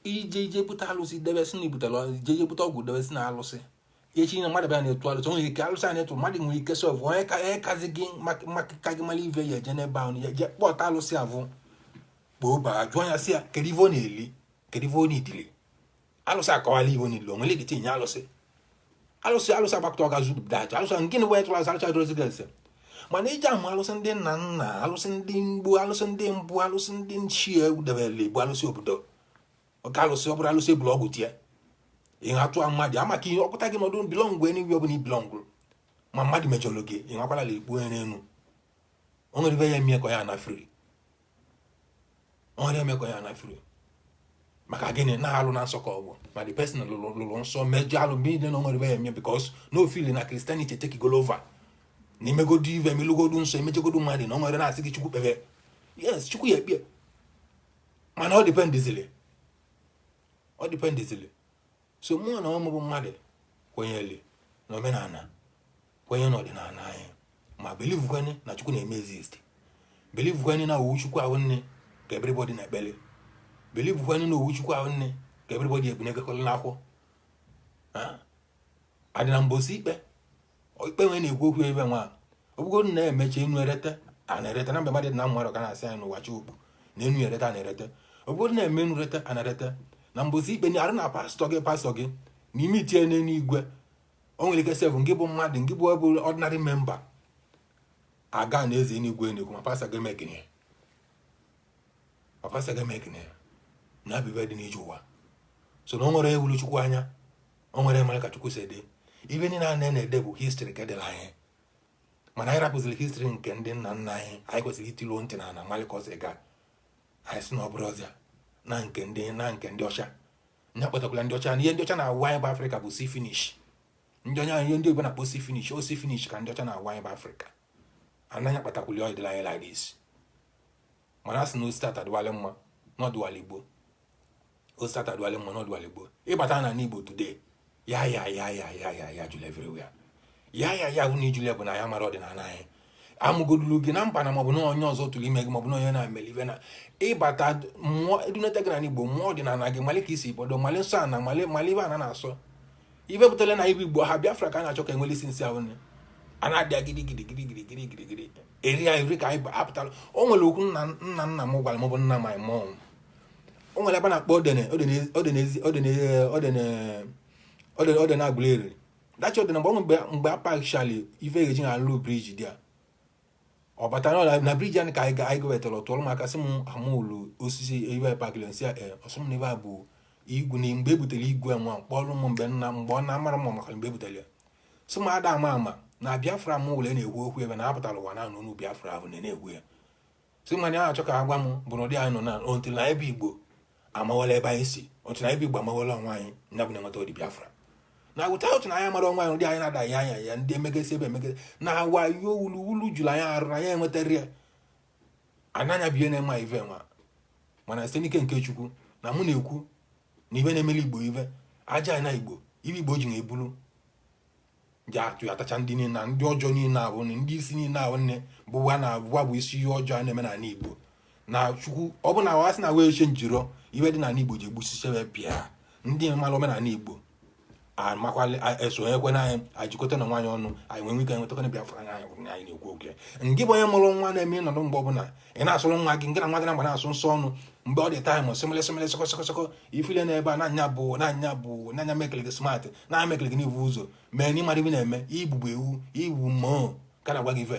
ije bute alụsị debesị na ibutela ije bute ọgwụ debesị na alụsị echi na mmadụ bịa na-etu alụsị nwere ike alụsị a na-etu mmadụ nwere ike sọvụ onye kazi gị maka ka gị mara ive ya eje n'ebe ahụ ya je kpọta alụsị avụ kpoo ba jụọ ya sị ya kedu ive ọ na-eli kedu ive ọ na-edili alụsị akọwala ive niile onwere gị tinye alụsị agbakọta ọga zụpụta aja alụsị gịnị bụ etụrụ alụsị adịrọzi gị ese mana iji amụ alụsị ndị nna nna alụsị ndị mgbu alụsị ndị mbụ alụsị ndị nchie debere bụ alụsị obodo ọka alụsị ọ bụrụ alụsị ebulu ọgwụ tie ị atụ mmadụ amaka ihe ọpụta gị n'ọdụ bilọngụ enigwe ọbụla ibilọngụ ma mmadụ mejọrọ gị ị nwakwala la ekpu n'elu o nwere ibe ya eme ka ya anafiri maka gịnị na-alụ na nsọ ka ọ bụ ma the person lụrụ nsọ mejọ alụ mide na o nwere ibe ya eme because no feeling na Christianity take go over na imegodu ive emelugodu nsọ emejegodu mmadụ na o nwere na-asị gị chukwu kpebe yes chukwu ya ekpe mana ọ dependizili so mụ na ọmụbụ mmadụ kwenyere na omenala kwenye n'ọdịnala anyị ma believe kwenye na chukwu na-eme exist believe kwenye na owu chukwu ahụ nne ka everybody na ekpele believe kwenye na owu chukwu ahụ nne ka everybody ebunegekọla n'akwụ adị na mbosi ikpe nwee na-ekwu okwu ebe nwa ọbụgo na-emecha enu erete a na-erete na mgbe mmadụ dị na mmadụ ka na-asị anyị n'ụwa chukwu na enu erete a na-erete ọbụgo na-eme enu rete a na-erete na mbosi ikpe arụ na pastọ gị n'ime itinye n'eluigwe o nwere ike sef ngị bụ mmadụ ngị bụ ọdịnarị memba aga na eze n'igwe na-ekwu ma pastọ ga-emekene na abịbịa dị n'ije ụwa so na o nwere ewulu chukwu anya o nwere mara ka chukwu si dị ibe niile a na-ede bụ histri ka dịla anyị mana anyị rapụziri histri nke ndị nna nna anyị kwesịrị itilo ntị na ana malikozi ga anyị si na ọ bụrụ ọzọ na nke ndị ọcha nya kpatakwala ndị ọcha na ihe ndị ọcha na-awa anyị bụ Afrịka bụ si finish ndị onye ihe ndị Igbo na-akpọ si finish o si finish ka ndị ọcha na-awa anyị bụ Afrịka anaghị akpatakwuli ọ dịla anyị like this mana a sị na ostat adịwala mma n'ọdụwala Igbo ostat adịwala mma n'ọdụwala Igbo ịbata na n'Igbo today ya jụrụ everywhere ya bụ na ijule bụ na ya mara ọdịnala anyị amụgodulu gị na mba na maọbụ na onye ọzọ tụrụ ime gị maọbụ na onye na-emeli ive na ịbata mmụọ edunete gị na Igbo mmụọ ọdịnala gị mali ka isi bodo mali nsọ ana mali ive ana na-asọ ive butere na ibe Igbo ha Biafra ka a na-achọ ka enwere isi nsị ahụ a na-adịa gidigidi eri ya iri ka anyị apụtara o nwere okwu nna m gwara maọbụ nna my mom o nwere ebe na-akpọ odene agbụleri dachi odene mgbe apakshali ife ga-eji na alụ briji dị a ọ batara na briji anyị ka anyị gowetara ọtụrụ maka sị m amụlụ osisi iwe pakili nsị ọsụm na ebe a bụ igwu na mgbe ebutere igwe nwa mkpọrụ m mgbe ọ na-amara m maka mgbe ebutere ya sị m ada ama na Biafra m ụlọ na-ekwu okwu ebe na-apụtara ụwa na anụ Biafra ahụ na-ekwu ya sị m anya achọ ka agwa m bụ na ụdị anyị nọ na otu na ebe Igbo amawala ebe anyị si otu na ebe Igbo amawala ọnwa anyị nya bụ na-enweta ụdị Biafra na agụta otu na anyị mara ọnwa anyị ụdị anyị na-adaghị anya ya ndị emegasị ebe emegasi na awa yo wulu jụrụ anyị arụrụ anyị enwetara ya ananya bihe na-ema ive nwa mana site n'ike nke Chukwu na mụ na-ekwu na ibe na-emeli Igbo ive aja anyị na Igbo ji na-ebulu ji atụ ya atacha ndị niile na ndị ọjọọ niile ahụ ndị isi niile ahụ nne bụwa na abụwa bụ isi ihe ọjọọ a na-eme n'ala Igbo na Chukwu ọ bụ na wa sị na wee che njiro iwe dị n'ala Igbo ji egbusisiwe pịa ndị mmalụ omenala Igbo amakwala esonyekwe na anyị ajikọta na nwaanyị ọnụ anyị nwere ike enwetakwana Biafra anyị na-ekwu oke ngị bụ onye mụrụ nwa na-eme nọdụ mgbe ọbụla ị na-asụrụ nwa gị nke na nwa gị na mgbe na-asụ nsọ ọnụ mgbe ọ dị taịmụ simele sọkọsọkọ ifile na ebe a na-anya mekele gị smart na mekele gị n'ivu ụzọ mee na ịmara ibe na-eme igbugbo ewu igbu mmụọ ka na-agwa gị ve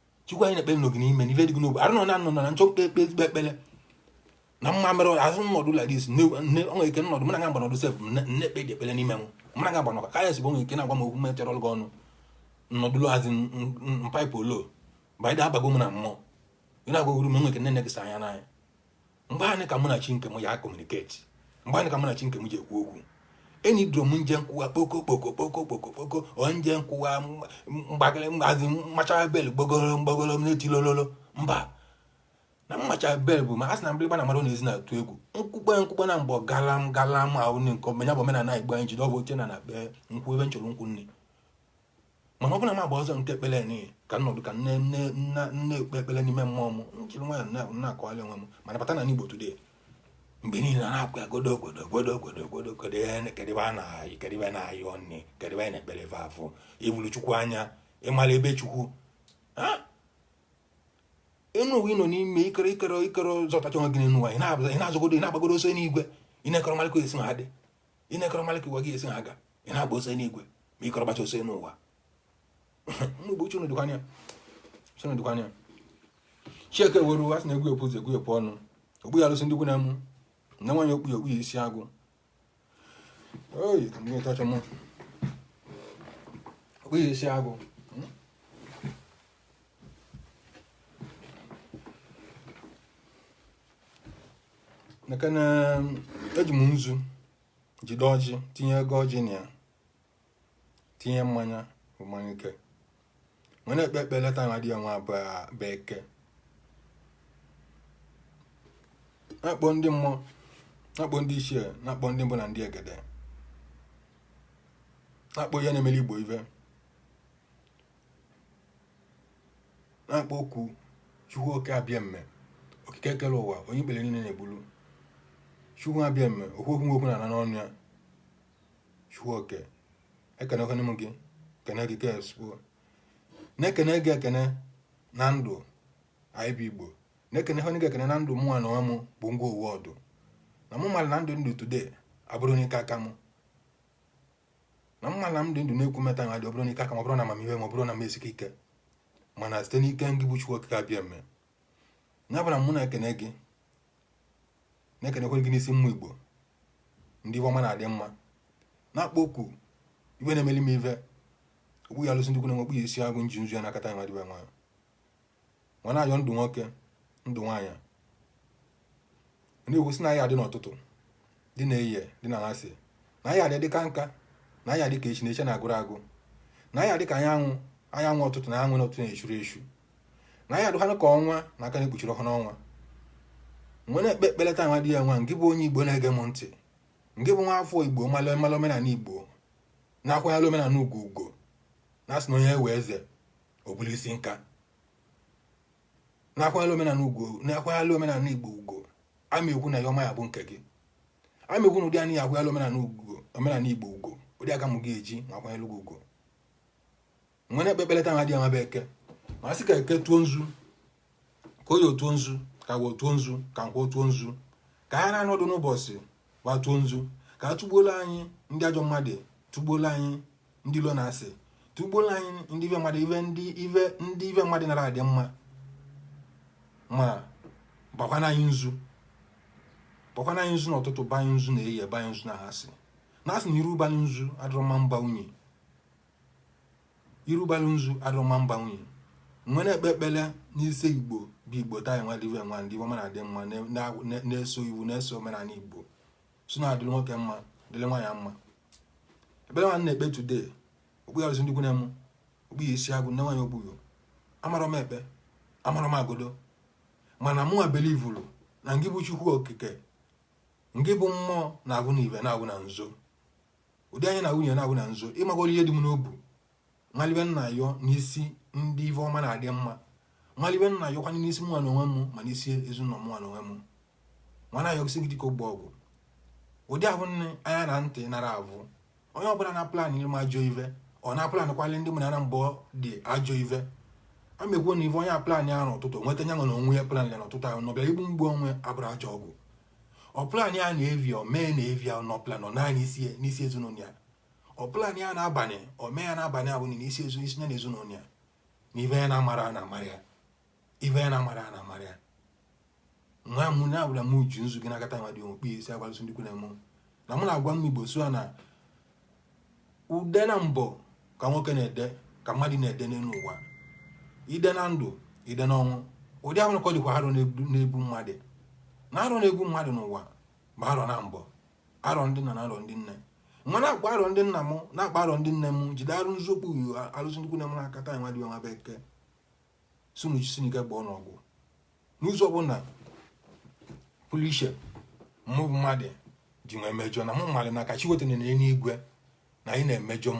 chukwu anyị na-ekpere n'oge n'ime n'ife dị n'obodo arụ na nchọ ekpele na mma mere azụ nnọdụ like this onwe ike nnọdụ mụ na ga nọdụ sef na-ekpe dị ekpele n'ime m mụ na ga nọdụ ka ya si bụ onwe ike na-agwa m okwu metere ọlụ gị ọnụ nnọdụlụ azị mpaịpụ olo baịda abago m na mmụọ ị na-agwa uru m enwe ike nne gị sa anya n'anya mgbe anyị ka mụ na chi nke m ya kọmuniketi mgbe anyị ka mụ na chi nke m ji ekwu okwu enyi dụrụ m nje nkwụwa kpoko onje nkwụwa mgbagịrị mgbazi mmacha bel gbogoro m n'etilololo mba na mmacha bel bụ ma a sị na mgbịrịgba na mmadụ na-ezi na-atụ egwu nkwukpe na mgbọ galam ahụ nke ọmenya bụ omenala igbo anyị jide ọ bụ oche na be nkwụ ebe nchọrọ nkwụ nne mana ọ bụla m agba ọzọ nke ekpele n'ihi ka nnọdụ ka nne ekpe ekpele n'ime mmụọ m nchiri nwanyị na-akọwala onwe m mana pata na n'Igbo today mgbe niile na-akụ ya godo kedebe a na-ayị ọnne kedebe anyị na-ekpere fe afọ ebulu chukwu anya ịmala ebe chukwu ịnụ ụwa ịnọ n'ime ikere zọtacha onwe gị n'ụwa ị na-azọgodo ị na-agbagodo oso n'igwe ị na-ekọrọ malịka esi ha dị ị na-ekọrọ malịka ụwa gị esi ha aga ị na-agba oso n'igwe ma ịkọrọ gbacha oso n'ụwa Ubochi dụkwanya Chieke were asị na egwu epụ ọnụ ogbu ya alụsị ndị ikwu na mụ na nwanyị okpu ya isi agụ oyi tacha m okpu ya isi agụ naka na eji m nzu jide ọjị tinye ego ọjị na ya tinye mmanya ike nwere ekpe ekpe leta nwa dị ya nwa bụ eke na-akpọ ndị mmụọ na-akpọ ndị ichie na-akpọ ndị mbụ na ndị egede na-akpọ ihe na-emeli Igbo ive na-akpọ okwu Chukwu oke abịa mme okike ekele ụwa onye ikpere niile na-ebulu Chukwu abịa mme okwu na n'ọnụ ya Chukwu oke ekene m gị kene gị kespo na-ekene gị ekene na ndụ anyị bụ Igbo na-ekene ihe ga-ekene na ndụ mụnwa na onwe m bụ ngwa owu ọdụ na mụ mara na ndụ today abụrụ n'ike aka m na mụ mara na m dị ndụ na-ekwu meta nwa dị ọ bụrụ n'ike aka m, ọ bụrụ na amamihe m, ọ bụrụ na m esike ike, mana site n'ike ngị bụ Chukwu okike abịa eme. Ya bụ na mụ na-ekene gị na-ekenekwe gị n'isi mmụ Igbo ndị ife ọma na-adị mma na-akpọ oku iwe na-emeli m ife okpu ya alụsị ndị kwune okpu ya isi agụ nji nzu ya nakata nwa dịbe nwa nwa na-ayọ ndụ nwoke ndụ nwaanyị na-ekwu sị na ya adị n'ọtụtụ dị na-eyihe dị na asị na ya adị dịka nka na ya dị ka echi na eche na-agụrụ agụ na ya dị ka anyanwụ ọtụtụ na anwụ n'ọtụtụ na-echuru echu na ya adụkhanụ ka ọnwa na aka na-ekpuchiri ọhụ n'ọnwa mgbe na-ekpe ekpeleta nwa dị ya nwa nke bụ onye Igbo na-ege m ntị, nke bụ nwa afọ Igbo malụ omenala Igbo na-akwanyere omenala ugo na-asị na onye ewe eze obulu isi nka na-akwanyere omenala Igbo ugo. Ama ekwu na ya ọma ya bụ nke gị, ama ekwu na ụdị anyị ya akwanyere omenala Igbo ugo, ụdị aka m gị eji na akwanyere gị ugo. Mgbe na-ekpe ekpeleta nwa dị ya nwa bụ eke ma sị ka eke tuo nzu ka oyi otuo nzu ka we otuo nzu ka nkwa otuo nzu ka ha na-anọdụ n'ụbọchị gbatuo nzu ka a tụgbuola anyị ndị ajọ mmadụ, tụgbuola anyị ndị ilo na-asị, tụgbuola anyị ndị ive mmadụ ndị ive mmadụ nara adị mma, ma bakwana anyị nzu n'ụtụtụ, banye nzu na ehihie, banye nzu na asị na asị na iru balụ nzu adịrọ mma mba nwunye, iru balụ nzu adịrọ mma mba nwunye. Mgbe na-ekpe ekpele n'isi Igbo bụ Igbo taa enwe dịve nwa ndị ọma na-adị mma na-eso iwu na-eso omenala Igbo so na adịrị nwoke mma dịrị nwaanyị mma. Ekpere nwa na-ekpe today okpu ya alụsị ndị kwune m, okpu ya isi agụ nne nwaanyị okpuyo amarọ m ekpe amarọ m agodo, mana mụ belivulu na ngị bụ Chukwu okike, ngị bụ mmụọ na-agụ na ibe na-agụ na nzo, ụdị anyị na nwunye na-agụ na nzo, ịmagoro ihe dị m n'obu nwalibe nna yọ n'isi ndị ife ọma na-adị mma, nwalibe nna yọkwana n'isi mụnwa na onwe m ma n'isi ezinụlọ mụnwa na onwe m, nwana ayọgisi gị dịka ogbe ọgwụ. Ụdị ahụ nne anya na ntị nara avụ onye ọbụla na plan ilm ajọ ive ọ na plan kwali ndị mụ na mbọ dị ajọ ive. Amekwo na ive onye plan ya n'ụtụtụ nweta nya na onwe ya plan ya n'ụtụtụ ahụ nọbịa igbu mgbu onwe abụrụ ajọ ọgwụ. Ọ plan ya na-evi ọ mee na-evi ya nọ plan ọ naanị n'isi ezinụlọ ya, ọ plan ya na-abalị ọ mee ya n'abalị abụ n'isi ya na ezinụlọ ya, na ive ya na-amara ya nwa m na abụla m ji nzu gị nakata nwa dị okpu isi agbalụsị ndị kwune m na mụ na-agwa m Igbo so na ude na mbọ ka nwoke na-ede ka mmadụ na-ede n'elu ụwa, ide na ndụ ide n'ọnwụ. Ụdị ahụ ka ọ dịkwa arụ na-ebu mmadụ na arụ na-egbu mmadụ n'ụwa ma arọ na mbọ, arọ ndị nna na arọ ndị nne. Nwa na-akpa arọ ndị nna m na-akpa arọ ndị nne m jide arụ nzokpu alụsị ndị kwune m na-akata nwa dị nwa bekee sinike gba ọnọgwụ n'ụzọ ọbụla pụrụ iche. Mụ bụ mmadụ ji nwe mejọ na mụ mmadụ na ka chi wetara n'eluigwe na anyị na-emejọ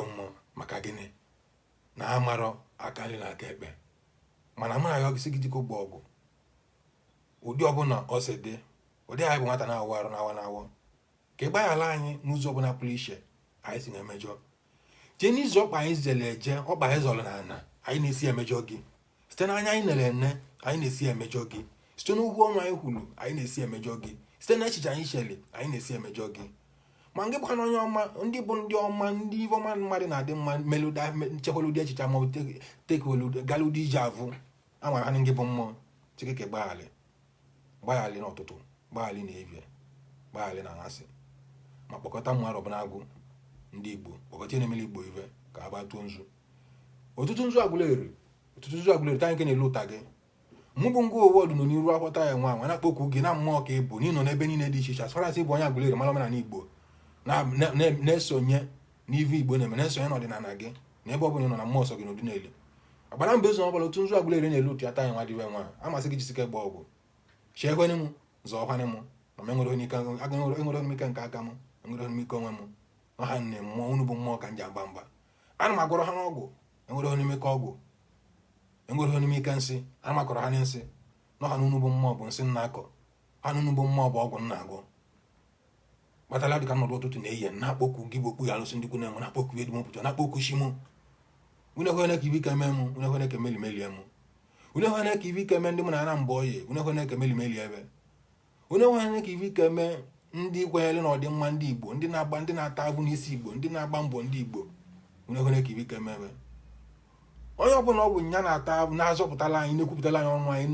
mmụọ maka gịnị na ha marọ aka nri na aka ekpe, mana mụ na ya ọgịsị gị dịka ogbe ọgwụ ụdị ọbụla ọ si dị. Ụdị anyị bụ nwata na-awụ arụ na-awọ ka ị gbaghara anyị n'ụzọ ọbụla pụrụ iche anyị si na-emejọ jee n'izu ọkpa anyị zere eje ọkpa anyị zọrọ na ana anyị na-esi emejọ gị, site n'anya anyị nere ene anyị na-esi emejọ gị, site n'ugwu ọnwa anyị kwuru anyị na-esi emejọ gị, site n'echiche anyị chere anyị na-esi emejọ gị. Ma ngị bụkwa na onye ọma ndị bụ ndị ọma ndị ive ọma mmadụ na-adị mma melụda nchekwala ụdị echiche ma tekelu gala ụdị iji avụ anwara ha ngị bụ mmụọ Chineke gbaghalị n'ụtụtụ, gbaghalị na ehihie, gbaghalị na asị, ma kpọkọta mmadụ ọbụla agụ ndị Igbo kpọkọta na-emeli Igbo ive ka a gbatuo nzu. Ọtụtụ nzu agụleri taa nke na-elu ụta gị. Mụ bụ ngwa owu ọdụ nọ n'iru akwọta ya nwa na-akpọku gị na mmụọ ka ịbụ n'ịnọ n'ebe niile dị iche iche asfarasị bụ onye agụleri mara omenala Igbo na-esonye n'ive Igbo na-eme, na-esonye n'ọdịnala gị na ebe ọ bụla ị nọ na mmụọ nsọ gị n'ụdị na-ele agbara mba ezu ọbụla otu nzu agụleri na-elu ụtụ ya taa ya nwa dịve nwa amasị gị jisike gba ọgwụ chie ekwenye m zọọ ọkwanị m ma enwere onye ike nke aka m, enwere onye ike onwe m ọha nne mmụọ unu bụ mmụọ ka m ji agba mgba. Ana m agwọrọ ha n'ọgwụ, enwere onye ike ọgwụ, enwere onye ike nsị, ana m akọrọ ha n'nsị n'ọha n'unu bụ mmụọ bụ nsị nna akọ, ha n'unu bụ mmụọ bụ ọgwụ nna agwọ. Kpatala dịka nọdụ ụtụtụ na ehihie na-akpọku gị bụ okpu ya alụsị ndị kwune m, na-akpọku edumopụta, na-akpọku shi m une hone ka ibi ka memu une hone ka meli emu une hone ka ibi ka me ndị mụ na mba oyi une hone ka meli ebe une hone ka ibi ka me ndị kwenyere na ọdịmma ndị Igbo ndị na-agba ndị na-ata abụ n'isi Igbo ndị na-agba mbọ ndị Igbo une hone ka ibi ka mebe onye ọbụla ọ bụ nya na-ata abụ na-azọpụtala anyị na-ekwupụtala anyị ọnụ anyị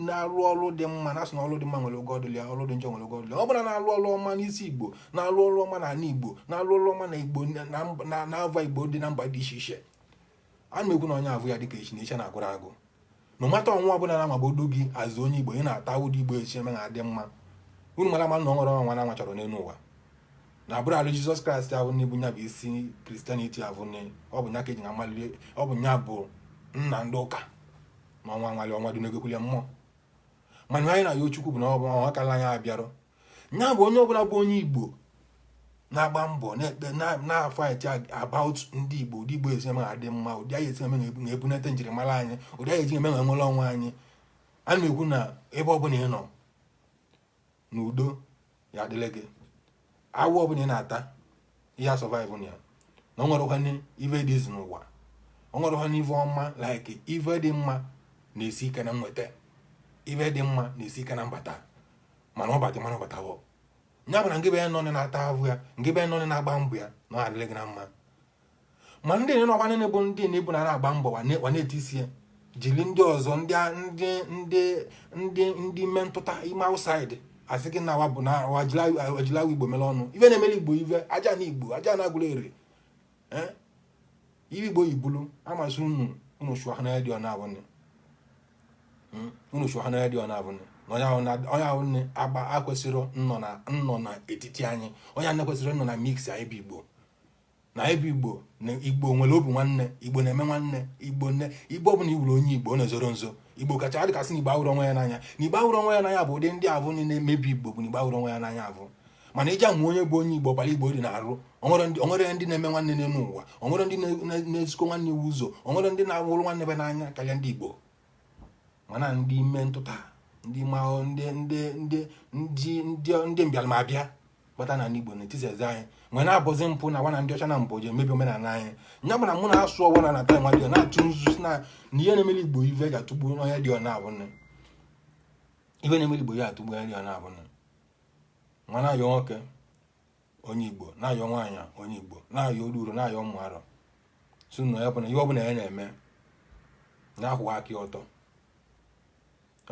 na-arụ ọrụ dị mma na asị na ọrụ dị mma nwere oge ọdụlị ya ọrụ dị njọ nwere oge ọdụlị ọ bụla na-arụ ọrụ ọma n'isi Igbo na-arụ ọrụ ọma na ala Igbo na-arụ ọrụ ọma na Igbo na-ava Igbo dị na mba dị iche iche a na-ekwu na onye avụ ya dịka echi na iche na-agụrụ agụ na mata ọnwa ọbụla na-amabodo gị azụ onye Igbo ị na-ata ụdị Igbo echi eme na-adị mma unu mara ma na ọ nwere ọnwa na-anwa chọrọ n'elu ụwa na bụrụ alụ Jizọs Kraịst ahụ n'ịbụ nya bụ isi Kristianity ahụ ọ bụ nya ka eji na amalite ọ bụ nya bụ nna ndị ụka na ọnwa nwale ọnwa dị n'egokwule mmụọ mana anyị na-ayọ Chukwu bụ na ọ bụ ọnwa kala anyị abịarụ nya bụ onye ọbụla bụ onye Igbo na-agba mbọ na-fight about ndị Igbo ụdị Igbo esi eme adị mma ụdị anyị esi eme na-ebunete njirimara anyị ụdị anyị eji eme na nwere ọnwa anyị a na-ekwu na ebe ọ bụla ị nọ n'udo ya adịle gị awụ ọbụla ị na-ata ihe a survive ya na ọ nwere ụkwanị ive dị izi n'ụwa ọ nwere ụkwanị ive ọma like ive dị mma na-esi ike na nweta ive dị mma na-esi ike na mbata mana ọ bata mana ọ bata bụ nya bụ na ngebe ya nọ na-ata ahụ ya ngebe ya nọ na-agba mbọ ya na ọ adịle gị na mma ma ndị nọkwanị na-ebu ndị na-ebu na-agba mbọ wa na-etisi ya jiri ndị ọzọ ndị metụta ime outside asị gị na awa bụ na ajilawa Igbo mere ọnụ ive na-emere Igbo ive aja na Igbo aja na-agụrụ ere iwe Igbo yibulu amasị unu shụa ha na dị ọna abụnị unu shụa ha na dị ọna abụnị onye ahụ nne agba akwesịrị nnọ na etiti anyị onye ahụ kwesịrị nnọ na mix anyị bụ Igbo na ebe Igbo na Igbo nwere obi nwanne Igbo na-eme nwanne Igbo ọbụla iwuru onye Igbo ọ na-ezoro nzo Igbo kacha adịkasị na Igbo ahụrụ onwe ya n'anya na Igbo ahụrụ onwe ya n'anya bụ ụdị ndị avụ na-emebi Igbo bụ na Igbo ahụrụ onwe ya n'anya avụ mana iji amụ onye bụ onye Igbo gbara Igbo dị na-arụ onwere ndị na-eme nwanne n'elu ụwa onwere ndị na-ezikọ nwanne iwu ụzọ onwere ndị na-awụrụ nwanne be n'anya karịa ndị Igbo mana ndị ime ntụta ndị mahụ ndị mbịalmabịa bata na Igbo na-etiti eze anyị nwere na-abụzi mpụ na nwana ndị ọcha na mpụ ji emebi omenala anyị nya bụ na mụ na-asụ ọgwọ na nata nwa dị na-atụ nzu na ihe na-emere Igbo ive ga-atụgbu onye dị ọna abụnne ive na-emere Igbo ya atụgbu onye dị ọna abụnne nwa na-ayọ nwoke onye Igbo na-ayọ nwaanyị onye Igbo na-ayọ oluro na-ayọ ụmụ arọ sunu ya bụ na ihe ọbụla ya na-eme na-akwụ aka ọtọ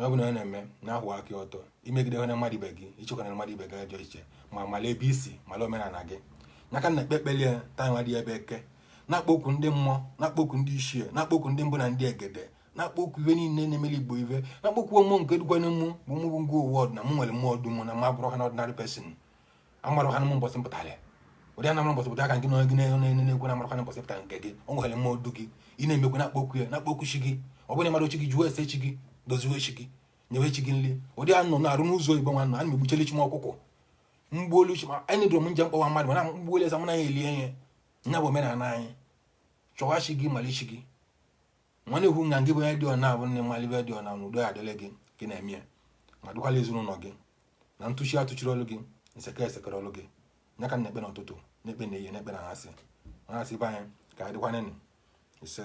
ọ bụ na na-eme na-akwụ aka ọtọ imegide onye mmadụ ibe gị ichekwa na mmadụ ibe gị ajọ iche ma mala ebe isi mala omenala gị n'aka na ekpekpelie taa nwa dị ebe eke na-akpọkwu ndị mmụọ na-akpọkwu ndị ichie na-akpọkwu ndị mbụ na ndị egede na-akpọkwu ive niile na-emeli Igbo ive na-akpọkwu mmụọ nke dugwana mụ bụ mụ ngwa ụwa na mụ nwere mmụọ dum na ma bụrụ ha na ordinary person amara ha na mụ mbọsị mpụtara ụdị a na mbọsị pụta aka nke na gị na-ekwu na amara ha na mbọsị pụtara nke gị ọ nwere mmụọ du gị ị na-emekwa na-akpọkwu ya na-akpọkwu chi gị ọ bụrụ mmadụ chi gị jụọ ese chi gị doziwe chi gị nyewe chi gị nri ụdị a nọ na-arụ n'ụzọ Igbo nwa nọ a na-egbucheli chi m ọkụkọ mgbuolu chi ma anyị dụrụ m nje mkpọwa mmadụ mana mgbuolu eza mụ na ya elie ihe nya bụ omenala anyị chọwa chi gị mali chi gị nwanne ekwu nga ngị bụ onye dị ọna abụ nne malive dị ọna na udo ya adịle gị gị na-eme ya ma dụkwala ezinụlọ gị na ntụchi atụchiri ọlụ gị nsekere esekere ọlụ gị nya ka na-ekpe n'ụtụtụ na-ekpe na-eyi na-ekpe na asị be anyị ka adịkwana nị ise